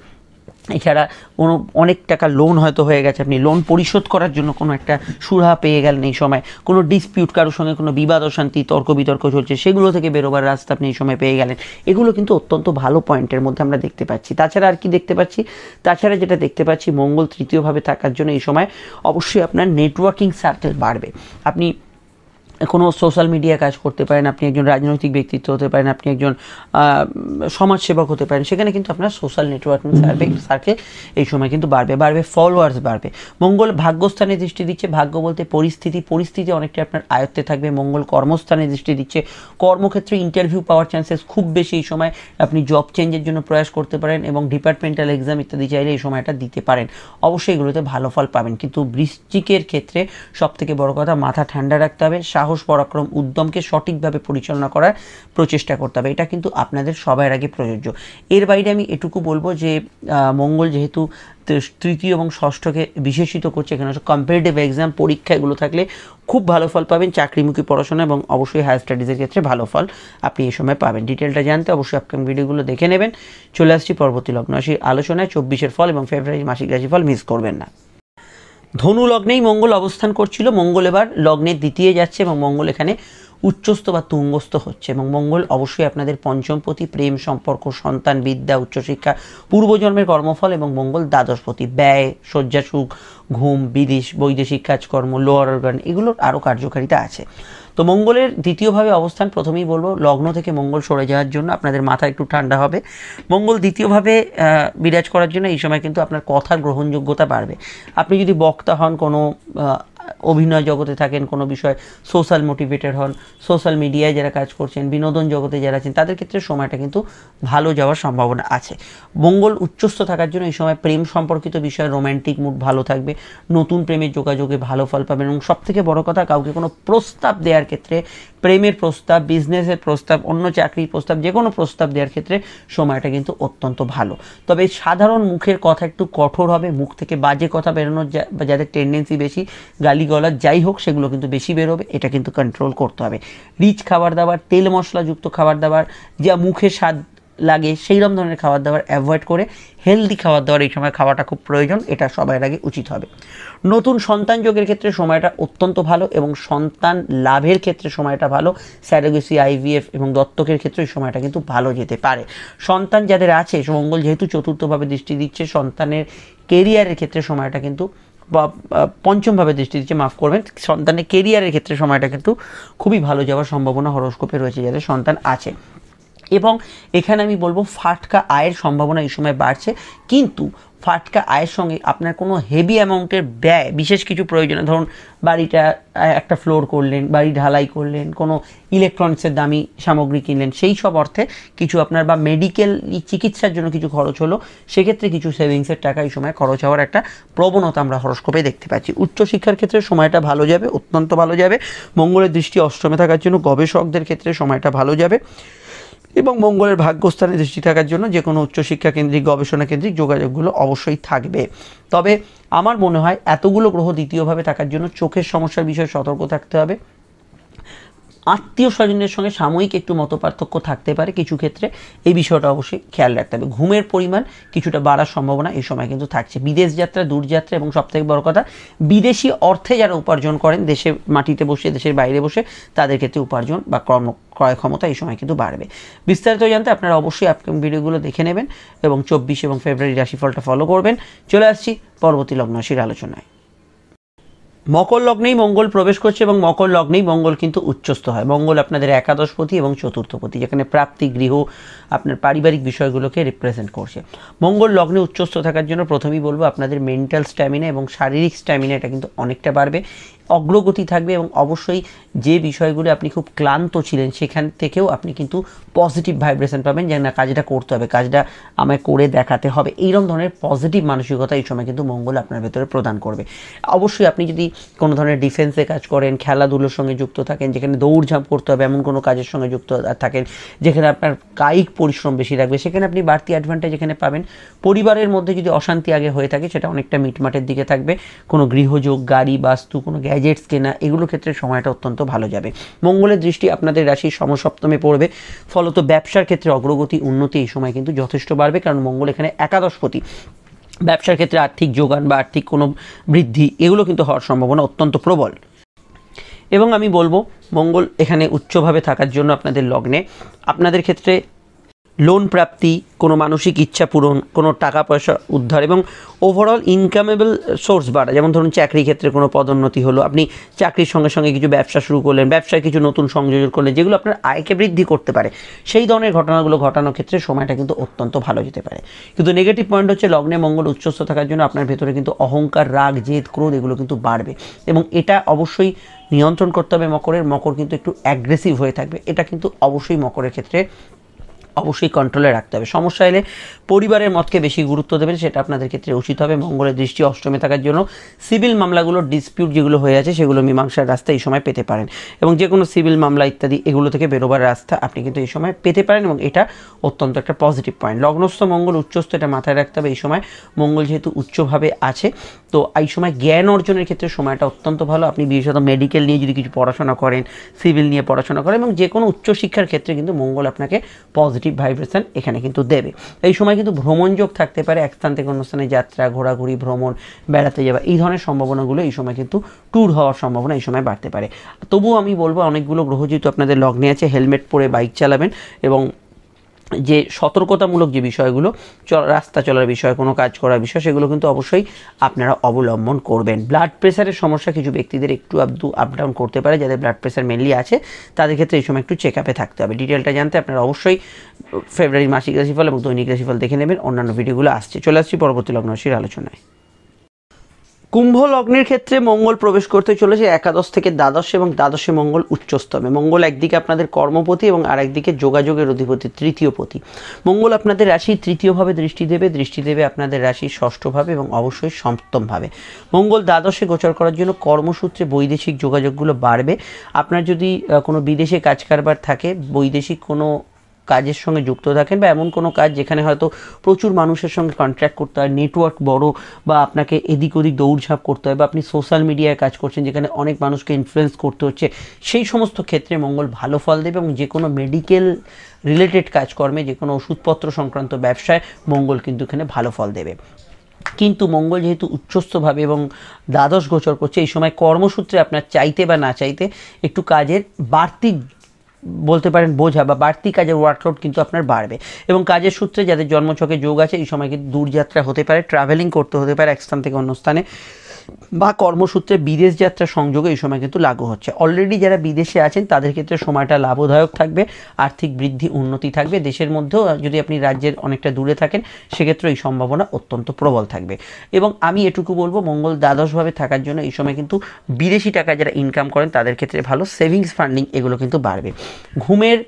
এছাড়া কোনো অনেক টাকা লোন হয়তো হয়ে গেছে, আপনি লোন পরিশোধ করার জন্য কোনো একটা সুরাহা পেয়ে গেলেন এই সময়, কোনো ডিসপিউট কারোর সঙ্গে কোনো বিবাদ অশান্তি তর্ক বিতর্ক চলছে সেগুলো থেকে বেরোবার রাস্তা আপনি এই সময় পেয়ে গেলেন। এগুলো কিন্তু অত্যন্ত ভালো পয়েন্টের মধ্যে আমরা দেখতে পাচ্ছি। তাছাড়া আর কি দেখতে পাচ্ছি, তাছাড়া যেটা দেখতে পাচ্ছি মঙ্গল তৃতীয়ভাবে থাকার জন্য এই সময় অবশ্যই আপনার নেটওয়ার্কিং সার্কেল বাড়বে। আপনি কোনো সোশ্যাল মিডিয়া কাজ করতে পারেন, আপনি একজন রাজনৈতিক ব্যক্তিত্ব হতে পারেন, আপনি একজন সমাজসেবক হতে পারেন, সেখানে কিন্তু আপনার সোশ্যাল নেটওয়ার্কিং সার্কেল এই সময় কিন্তু বাড়বে, ফলোয়ার্স বাড়বে। মঙ্গল ভাগ্যস্থানে দৃষ্টি দিচ্ছে, ভাগ্য বলতে পরিস্থিতি অনেকটা আপনার আয়ত্তে থাকবে। মঙ্গল কর্মস্থানে দৃষ্টি দিচ্ছে, কর্মক্ষেত্রে ইন্টারভিউ পাওয়ার চান্সেস খুব বেশি এই সময়, আপনি জব চেঞ্জের জন্য প্রয়াস করতে পারেন এবং ডিপার্টমেন্টাল এক্সাম ইত্যাদি চাইলে এই সময়টা দিতে পারেন, অবশ্যই এগুলোতে ভালো ফল পাবেন। কিন্তু বৃশ্চিকের ক্ষেত্রে সবথেকে বড় কথা মাথা ঠান্ডা রাখতে হবে, সাহস পরাক্রম উদ্যমকে সঠিকভাবে পরিচালনা করার প্রচেষ্টা করতে হবে, এটা কিন্তু আপনাদের সবার আগে প্রযোজ্য। এর বাইরে আমি এটুকু বলবো যে মঙ্গল যেহেতু তৃতীয় এবং ষষ্ঠকে বিশেষিত করছে, এখানে কম্পারেটিভ এক্সাম পরীক্ষা এগুলো থাকলে খুব ভালো ফল পাবেন, চাকরিমুখী পড়াশোনা এবং অবশ্যই হায়ার স্টাডিজের ক্ষেত্রে ভালো ফল আপনি এই সময় পাবেন। ডিটেলটা জানতে অবশ্যই আপকামিং ভিডিওগুলো দেখে নেবেন। চলে আসছি পরবর্তী লগ্ন রাশির আলোচনায়। 24-এর ফল এবং ফেব্রুয়ারি মাসিক রাশিফল মিস করবেন না। ধনু লগ্নেই মঙ্গল অবস্থান করছিল, মঙ্গল এবার লগ্নের দ্বিতীয় যাচ্ছে এবং মঙ্গল এখানে উচ্চস্থ বা তুঙ্গস্থ হচ্ছে এবং মঙ্গল অবশ্যই আপনাদের পঞ্চমপতি, প্রেম সম্পর্ক, সন্তান, বিদ্যা, উচ্চশিক্ষা, পূর্বজন্মের কর্মফল এবং মঙ্গল দ্বাদশপতি, ব্যয়, শয্যা সুখ, ঘুম, বৈদেশিক কাজকর্ম, লোয়ার অর্গান এগুলোর আরও কার্যকারিতা আছে। তো মঙ্গলের দ্বিতীয়ভাবে অবস্থান, প্রথমেই বলবো লগ্ন থেকে মঙ্গল সরে যাওয়ার জন্য আপনাদের মাথা একটু ঠান্ডা হবে। মঙ্গল দ্বিতীয়ভাবে বিরাজ করার জন্য এই সময় কিন্তু আপনার কথার গ্রহণযোগ্যতা বাড়বে। আপনি যদি বক্তা হন, কোনো অভিনয় জগতে থাকেন, কোনো বিষয় সোশ্যাল মোটিভেটেড হন, সোশ্যাল মিডিয়ায় যারা কাজ করছেন, বিনোদন জগতে যারা আছেন, তাদের ক্ষেত্রে সময়টা কিন্তু ভালো যাওয়ার সম্ভাবনা আছে। মঙ্গল উচ্চস্থ থাকার জন্য এই সময় প্রেম সম্পর্কিত বিষয়ে রোম্যান্টিক মুড ভালো থাকবে, নতুন প্রেমের যোগাযোগে ভালো ফল পাবেন এবং সবথেকে বড় কথা কাউকে কোনো প্রস্তাব দেওয়ার ক্ষেত্রে, প্রেমের প্রস্তাব, বিজনেসের প্রস্তাব, অন্য চাকরির প্রস্তাব, যে কোনো প্রস্তাব দেওয়ার ক্ষেত্রে সময়টা কিন্তু অত্যন্ত ভালো। তবে সাধারণ মুখের কথা একটু কঠোর হবে, মুখ থেকে বাজে কথা বেরোনোর যাদের টেন্ডেন্সি বেশি, গালিগালাজ যাই হোক সেগুলো কিন্তু বেশি বেরোবে, এটা কিন্তু কন্ট্রোল করতে হবে। রিচ খাবার দাবার, তেল মশলাযুক্ত খাবার দাবার, যা মুখে স্বাদ লাগে সেই রকম ধরনের খাবার দাবার অ্যাভয়েড করে হেলদি খাবার দাবার এই সময় খাওয়াটা খুব প্রয়োজন, এটা সবার আগে উচিত হবে। নতুন সন্তান যোগের ক্ষেত্রে সময়টা অত্যন্ত ভালো এবং সন্তান লাভের ক্ষেত্রে সময়টা ভালো, স্যারোগেসি, আইভিএফ এবং দত্তকের ক্ষেত্রে এই সময়টা কিন্তু ভালো যেতে পারে। সন্তান যাদের আছে, মঙ্গল যেহেতু চতুর্থভাবে দৃষ্টি দিচ্ছে, সন্তানের কেরিয়ারের ক্ষেত্রে সময়টা কিন্তু বা পঞ্চমভাবে দৃষ্টি দিচ্ছে, মাফ করবেন, সন্তানের কেরিয়ারের ক্ষেত্রে সময়টা কিন্তু খুবই ভালো যাওয়ার সম্ভাবনা হরোস্কোপে রয়েছে যাদের সন্তান আছে। এবং এখানে আমি বলবো ফাটকা আয়ের সম্ভাবনা এই সময় বাড়ছে, কিন্তু ফাটকা আয়ের সঙ্গে আপনার কোনো হেভি অ্যামাউন্টের ব্যয়, বিশেষ কিছু প্রয়োজনে, ধরুন বাড়িটা একটা ফ্লোর করলেন, বাড়ি ঢালাই করলেন, কোনো ইলেকট্রনিক্সের দামি সামগ্রী কিনলেন, সেই সব অর্থে কিছু আপনার বা মেডিকেল চিকিৎসার জন্য কিছু খরচ হলো, সেক্ষেত্রে কিছু সেভিংসের টাকা এই সময় খরচ হওয়ার একটা প্রবণতা আমরা হরোস্কোপে দেখতে পাচ্ছি। উচ্চশিক্ষার ক্ষেত্রে সময়টা ভালো যাবে, অত্যন্ত ভালো যাবে। মঙ্গলের দৃষ্টি অষ্টমে থাকার জন্য গবেষকদের ক্ষেত্রে সময়টা ভালো যাবে এবং মঙ্গলের ভাগ্যস্থানে দৃষ্টি থাকার জন্য যে কোনো উচ্চশিক্ষা কেন্দ্রিক, গবেষণা কেন্দ্রিক যোগাযোগগুলো অবশ্যই থাকবে। তবে আমার মনে হয় এতগুলো গ্রহ দ্বিতীয়ভাবে থাকার জন্য চোখের সমস্যার বিষয়ে সতর্ক থাকতে হবে। আত্মীয় স্বজনের সঙ্গে সাময়িক একটু মতপার্থক্য থাকতে পারে কিছু ক্ষেত্রে, এই বিষয়টা অবশ্যই খেয়াল রাখতে হবে। ঘুমের পরিমাণ কিছুটা বাড়ার সম্ভাবনা এই সময় কিন্তু থাকছে। বিদেশ যাত্রা, দূরযাত্রা এবং সবথেকে বড় কথা বিদেশি অর্থে যারা উপার্জন করেন, দেশে মাটিতে বসে, দেশের বাইরে বসে, তাদের ক্ষেত্রে উপার্জন বা ক্রয় ক্ষমতা এই সময় কিন্তু বাড়বে। বিস্তারিত জানতে আপনারা অবশ্যই আপকামিং ভিডিওগুলো দেখে নেবেন এবং 24 এবং ফেব্রুয়ারি রাশিফলটা ফলো করবেন। চলে আসছি পরবর্তী লগ্ন রাশির আলোচনায়। মকর লগ্নেই মঙ্গল প্রবেশ করছে এবং মকর লগ্নেই মঙ্গল কিন্তু উচ্চস্থ হয়। মঙ্গল আপনাদের একাদশপতি এবং চতুর্থপতি, যেখানে প্রাপ্তি, গৃহ, আপনার পারিবারিক বিষয়গুলোকে রিপ্রেজেন্ট করছে। মঙ্গল লগ্নে উচ্চস্থ থাকার জন্য প্রথমেই বলবো আপনাদের মেন্টাল স্ট্যামিনা এবং শারীরিক স্ট্যামিনা এটা কিন্তু অনেকটা বাড়বে, অগ্রগতি থাকবে এবং অবশ্যই যে বিষয়গুলো আপনি খুব ক্লান্ত ছিলেন সেখান থেকেও আপনি কিন্তু পজিটিভ ভাইব্রেশন পাবেন, যে না কাজটা করতে হবে, কাজটা আমায় করে দেখাতে হবে, এইরকম ধরনের পজিটিভ মানসিকতা এই সময় কিন্তু মঙ্গল আপনার ভেতরে প্রদান করবে। অবশ্যই আপনি যদি কোনো ধরনের ডিফেন্সে কাজ করেন, খেলাধুলোর সঙ্গে যুক্ত থাকেন, যেখানে দৌড়ঝাঁপ করতে হবে এমন কোনো কাজের সঙ্গে যুক্ত থাকেন, যেখানে আপনার কায়িক পরিশ্রম বেশি লাগবে, সেখানে আপনি বাড়তি অ্যাডভান্টেজ এখানে পাবেন। পরিবারের মধ্যে যদি অশান্তি আগে হয়ে থাকে সেটা অনেকটা মিটমাটের দিকে থাকবে। কোনো গৃহযোগ, গাড়ি, বাস্তু, কোনো গ্যাজেটস কেনা, এগুলোর ক্ষেত্রে সময়টা অত্যন্ত ভালো যাবে। মঙ্গলের দৃষ্টি আপনাদের রাশির সমসপ্তমে পড়বে, ফলত ব্যবসার ক্ষেত্রে অগ্রগতি উন্নতি এই সময় কিন্তু যথেষ্ট বাড়বে, কারণ মঙ্গল এখানে একাদশপতি। ব্যবসার ক্ষেত্রে আর্থিক যোগান বা আর্থিক কোনো বৃদ্ধি এগুলো কিন্তু হওয়ার সম্ভাবনা অত্যন্ত প্রবল। এবং আমি বলবো মঙ্গল এখানে উচ্চভাবে থাকার জন্য আপনাদের লগ্নে আপনাদের ক্ষেত্রে লোন প্রাপ্তি, কোনো মানসিক ইচ্ছা পূরণ, কোনো টাকা পয়সা উদ্ধার এবং ওভারঅল ইনকামেবল সোর্স বাড়া। যেমন ধরুন চাকরি ক্ষেত্রে কোনো পদোন্নতি হলো, আপনি চাকরির সঙ্গে সঙ্গে কিছু ব্যবসা শুরু করলেন, ব্যবসায় কিছু নতুন সংযোজন করলেন যেগুলো আপনার আয়কে বৃদ্ধি করতে পারে, সেই ধরনের ঘটনাগুলো ঘটানোর ক্ষেত্রে সময়টা কিন্তু অত্যন্ত ভালো যেতে পারে। কিন্তু নেগেটিভ পয়েন্ট হচ্ছে লগ্নে মঙ্গল উচ্চস্থ থাকার জন্য আপনার ভেতরে কিন্তু অহংকার, রাগ, জেদ, ক্রোধ এগুলো কিন্তু বাড়বে এবং এটা অবশ্যই নিয়ন্ত্রণ করতে হবে মকরের। মকর কিন্তু একটু অ্যাগ্রেসিভ হয়ে থাকবে, এটা কিন্তু অবশ্যই মকরের ক্ষেত্রে অবশ্যই কন্ট্রোলে রাখতে হবে। সমস্যা এলে পরিবারের মতকে বেশি গুরুত্ব দেবেন, সেটা আপনাদের ক্ষেত্রে উচিত হবে। মঙ্গলের দৃষ্টি অষ্টমে থাকার জন্য সিভিল মামলাগুলোর ডিসপিউট যেগুলো হয়ে আছে সেগুলো মীমাংসার রাস্তা এই সময় পেতে পারেন এবং যে কোনো সিভিল মামলা ইত্যাদি এগুলো থেকে বেরোবার রাস্তা আপনি কিন্তু এই সময় পেতে পারেন এবং এটা অত্যন্ত একটা পজিটিভ পয়েন্ট। লগ্নস্থ মঙ্গল উচ্চস্থ, এটা মাথায় রাখতে হবে। এই সময় মঙ্গল যেহেতু উচ্চভাবে আছে, তো এই সময় জ্ঞান অর্জনের ক্ষেত্রে সময়টা অত্যন্ত ভালো। আপনি বিশেষত মেডিকেল নিয়ে যদি কিছু পড়াশোনা করেন, সিভিল নিয়ে পড়াশোনা করেন এবং যে কোনো উচ্চশিক্ষার ক্ষেত্রে কিন্তু মঙ্গল আপনাকে পজিটিভ ভাইব্রেশন এখানে কিন্তু দেবে। এই সময় কিন্তু ভ্রমণযোগ থাকতে পারে, এক স্থান থেকে অন্য স্থানে যাত্রা, ঘোরাঘুরি, ভ্রমণ, বেড়াতে যাওয়া, এই ধরনের সম্ভাবনাগুলো এই সময় কিন্তু ট্যুর হওয়ার সম্ভাবনা এই সময় বাড়তে পারে। তবুও আমি বলবো অনেকগুলো গ্রহ যেহেতু আপনাদের লগ্নে আছে, হেলমেট পরে বাইক চালাবেন এবং যে সতর্কতামূলক যে বিষয়গুলো, রাস্তা চলার বিষয়, কোনো কাজ করার বিষয়, সেগুলো কিন্তু অবশ্যই আপনারা অবলম্বন করবেন। ব্লাড প্রেশারের সমস্যা কিছু ব্যক্তিদের একটু আপ ডাউন করতে পারে, যাদের ব্লাড প্রেশার মেনলি আছে তাদের ক্ষেত্রে এই সময় একটু চেক আপে থাকতে হবে। ডিটেলটা জানতে আপনারা অবশ্যই ফেব্রুয়ারি মাসিক রাশিফল এবং দৈনিক রাশিফল দেখে নেবেন। অন্যান্য ভিডিওগুলো আসছে। চলে আসছি পরবর্তী লগ্ন রাশির আলোচনায়। কুম্ভ লগ্নের ক্ষেত্রে মঙ্গল প্রবেশ করতে চলেছে একাদশ থেকে দ্বাদশ এবং দ্বাদশে মঙ্গল উচ্চস্থ হবে। মঙ্গল একদিকে আপনাদের কর্মপতি এবং আরেকদিকে যোগাযোগের অধিপতি, তৃতীয় পতি। মঙ্গল আপনাদের রাশির তৃতীয়ভাবে দৃষ্টি দেবে আপনাদের রাশির ষষ্ঠভাবে এবং অবশ্যই সপ্তমভাবে। মঙ্গল দ্বাদশে গোচর করার জন্য কর্মসূত্রে বৈদেশিক যোগাযোগগুলো বাড়বে। আপনার যদি কোনো বিদেশে কাজ কারবার থাকে, বৈদেশিক কোনো কাজের সঙ্গে যুক্ত থাকেন বা এমন কোনো কাজ যেখানে হয়তো প্রচুর মানুষের সঙ্গে কন্ট্যাক্ট করতে হয়, নেটওয়ার্ক বড়, বা আপনাকে এদিক ওদিক দৌড়ঝাঁপ করতে হয়, বা আপনি সোশ্যাল মিডিয়ায় কাজ করছেন যেখানে অনেক মানুষকে ইনফ্লুয়েন্স করতে হচ্ছে, সেই সমস্ত ক্ষেত্রে মঙ্গল ভালো ফল দেবে এবং যে কোনো মেডিকেল রিলেটেড কাজকর্মে, যে কোনো ওষুধপত্র সংক্রান্ত ব্যবসায় মঙ্গল কিন্তু এখানে ভালো ফল দেবে। কিন্তু মঙ্গল যেহেতু উচ্চস্থভাবে এবং দ্বাদশ গোচর করছে, এই সময় কর্মসূত্রে আপনার চাইতে বা না চাইতে একটু কাজের বাড়তি বলতে পারেন বোঝা বা বাড়তি কাজের ওয়ার্কলোড কিন্তু আপনার বাড়বে এবং কাজের সূত্রে যাদের জন্মছকে যোগ আছে এই সময় কিন্তু দূরযাত্রা হতে পারে, ট্রাভেলিং করতে হতে পারে এক স্থান থেকে অন্য স্থানে, বা কর্মসূত্রে বিদেশ যাত্রা সংযোগে এই সময় কিন্তু লাগু হচ্ছে। অলরেডি যারা বিদেশে আছেন তাদের ক্ষেত্রে সময়টা লাভদায়ক থাকবে, আর্থিক বৃদ্ধি উন্নতি থাকবে। দেশের মধ্যেও যদি আপনি রাজ্যের অনেকটা দূরে থাকেন সেক্ষেত্রে এই সম্ভাবনা অত্যন্ত প্রবল থাকবে। এবং আমি এটুকু বলবো মঙ্গল দ্বাদশভাবে থাকার জন্য এই সময় কিন্তু বিদেশি টাকা যারা ইনকাম করেন তাদের ক্ষেত্রে ভালো, সেভিংস ফান্ডিং এগুলো কিন্তু বাড়বে। ঘুমের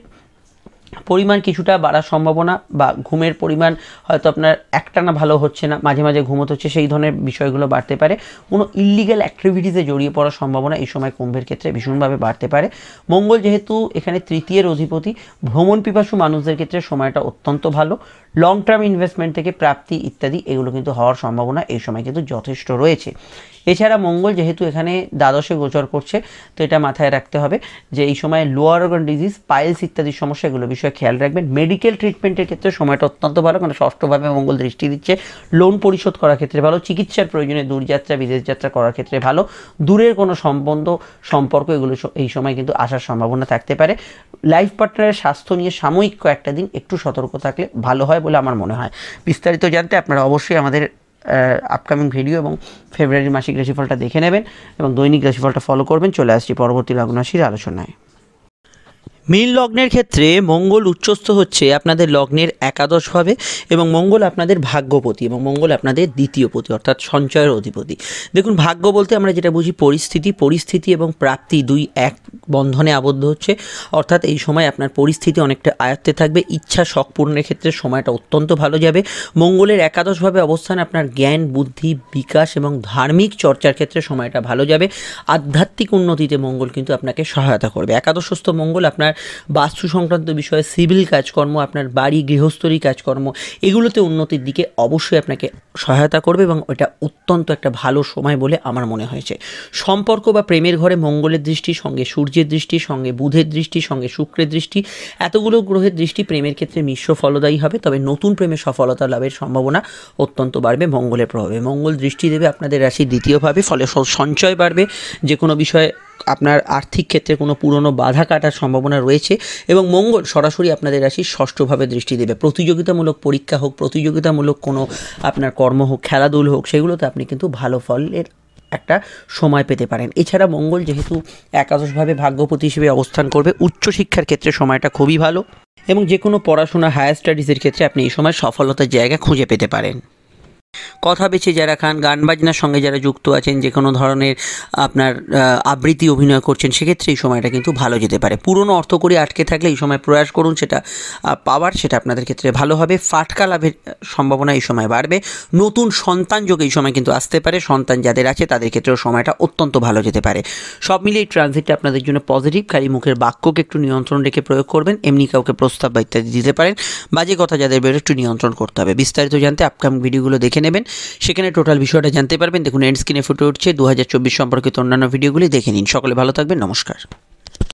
পরিমাণ কিছুটা বাড়ার সম্ভাবনা, বা ঘুমের পরিমাণ হয়তো আপনার একটানা ভালো হচ্ছে না, মাঝে মাঝে ঘুমোতে হচ্ছে, সেই ধরনের বিষয়গুলো বাড়তে পারে। কোনো ইল্লিগ্যাল অ্যাক্টিভিটিসে জড়িয়ে পড়ার সম্ভাবনা এই সময় কুম্ভের ক্ষেত্রে ভীষণভাবে বাড়তে পারে। মঙ্গল যেহেতু এখানে তৃতীয়ের অধিপতি, ভ্রমণ পিপাসু মানুষদের ক্ষেত্রে সময়টা অত্যন্ত ভালো। লং টার্ম ইনভেস্টমেন্ট থেকে প্রাপ্তি ইত্যাদি এগুলো কিন্তু হওয়ার সম্ভাবনা এই সময় কিন্তু যথেষ্ট রয়েছে। এছাড়া মঙ্গল যেহেতু এখানে দ্বাদশে গোচর করছে, তো এটা মাথায় রাখতে হবে যে এই সময় লোয়ার অর্গান ডিজিজ, পাইলস ইত্যাদির সমস্যা এগুলো বিষয়ে খেয়াল রাখবেন। মেডিকেল ট্রিটমেন্টের ক্ষেত্রে সময়টা অত্যন্ত ভালো, কারণ ষষ্ঠভাবে মঙ্গল দৃষ্টি দিচ্ছে। লোন পরিশোধ করার ক্ষেত্রে ভালো, চিকিৎসার প্রয়োজনে দূরযাত্রা, বিদেশ যাত্রা করার ক্ষেত্রে ভালো, দূরের কোনো সম্পর্ক এগুলো এই সময় কিন্তু আসার সম্ভাবনা থাকতে পারে। লাইফ পার্টনারের স্বাস্থ্য নিয়ে সাময়িক কয়েকটা দিন একটু সতর্ক থাকলে ভালো হয় বলে আমার মনে হয়। বিস্তারিত জানতে আপনারা অবশ্যই আমাদের আপকামিং ভিডিও এবং ফেব্রুয়ারির মাসিক রাশিফলটা দেখে নেবেন এবং দৈনিক রাশিফলটা ফলো করবেন। চলে আসছি পরবর্তী লগ্ন রাশির আলোচনায়। মীন লগ্নের ক্ষেত্রে মঙ্গল উচ্চস্থ হচ্ছে আপনাদের লগ্নের একাদশভাবে এবং মঙ্গল আপনাদের ভাগ্যপতি এবং মঙ্গল আপনাদের দ্বিতীয় পতি অর্থাৎ সঞ্চয়ের অধিপতি। দেখুন, ভাগ্য বলতে আমরা যেটা বুঝি পরিস্থিতি এবং প্রাপ্তি দুই এক বন্ধনে আবদ্ধ হচ্ছে, অর্থাৎ এই সময় আপনার পরিস্থিতি অনেকটা আয়ত্তে থাকবে। ইচ্ছা শখ পূরণের ক্ষেত্রে সময়টা অত্যন্ত ভালো যাবে। মঙ্গলের একাদশভাবে অবস্থান আপনার জ্ঞান, বুদ্ধি, বিকাশ এবং ধার্মিক চর্চার ক্ষেত্রে সময়টা ভালো যাবে। আধ্যাত্মিক উন্নতিতে মঙ্গল কিন্তু আপনাকে সহায়তা করবে। একাদশস্থ মঙ্গল আপনার বাস্তু সংক্রান্ত বিষয়ে, সিভিল কাজকর্ম, আপনার বাড়ি গৃহস্থলী কাজকর্ম, এগুলোতে উন্নতির দিকে অবশ্যই আপনাকে সহায়তা করবে এবং এটা অত্যন্ত একটা ভালো সময় বলে আমার মনে হয়েছে। সম্পর্ক বা প্রেমের ঘরে মঙ্গলের দৃষ্টি, সঙ্গে সূর্যের দৃষ্টি, সঙ্গে বুধের দৃষ্টি, সঙ্গে শুক্রের দৃষ্টি, এতগুলো গ্রহের দৃষ্টি প্রেমের ক্ষেত্রে মিশ্র ফলদায়ী হবে। তবে নতুন প্রেমে সফলতা লাভের সম্ভাবনা অত্যন্ত বাড়বে মঙ্গলের প্রভাবে। মঙ্গল দৃষ্টি দেবে আপনাদের রাশির দ্বিতীয়ভাবে, ফলে সঞ্চয় বাড়বে। যে কোনো বিষয়ে আপনার আর্থিক ক্ষেত্রে কোনো পুরনো বাধা কাটার সম্ভাবনা রয়েছে এবং মঙ্গল সরাসরি আপনাদের রাশির ষষ্ঠভাবে দৃষ্টি দেবে। প্রতিযোগিতামূলক পরীক্ষা হোক, প্রতিযোগিতামূলক কোনো আপনার কর্ম হোক, খেলাধুলো হোক, সেগুলোতে আপনি কিন্তু ভালো ফলের একটা সময় পেতে পারেন। এছাড়া মঙ্গল যেহেতু একাদশভাবে ভাগ্যপতি হিসেবে অবস্থান করবে, উচ্চশিক্ষার ক্ষেত্রে সময়টা খুবই ভালো এবং যে কোনো পড়াশোনা, হায়ার স্টাডিজের ক্ষেত্রে আপনি এই সময় সফলতার জায়গা খুঁজে পেতে পারেন। কথা বেছে যারা খান, গান বাজনার সঙ্গে যারা যুক্ত আছেন, যে কোনো ধরনের আপনার আবৃত্তি অভিনয় করছেন, সেক্ষেত্রে এই সময়টা কিন্তু ভালো যেতে পারে। পুরনো অর্থকড়ি আটকে থাকলে এই সময় প্রয়াস করুন সেটা পাওয়ার, সেটা আপনাদের ক্ষেত্রে ভালো হবে। ফাটকা লাভের সম্ভাবনা এই সময় বাড়বে। নতুন সন্তান যোগ এই সময় কিন্তু আসতে পারে। সন্তান যাদের আছে তাদের ক্ষেত্রেও সময়টা অত্যন্ত ভালো যেতে পারে। সব মিলিয়ে এই ট্রানজিটটা আপনাদের জন্য পজিটিভ। খালি মুখের বাক্যকে একটু নিয়ন্ত্রণ রেখে প্রয়োগ করবেন। এমনি কাউকে প্রস্তাব বা ইত্যাদি দিতে পারেন। বাজে কথা যাদের বেরো একটু নিয়ন্ত্রণ করতে হবে। বিস্তারিত জানতে আপকামিং ভিডিওগুলো দেখে নেবেন, সেখানে টোটাল বিষয়টা জানতে পারবেন। দেখুন এন্ড স্ক্রিনে ফুটে উঠছে 2024 সম্পর্কিত অন্যান্য ভিডিওগুলি দেখে নিন। সকলে ভালো থাকবেন, নমস্কার।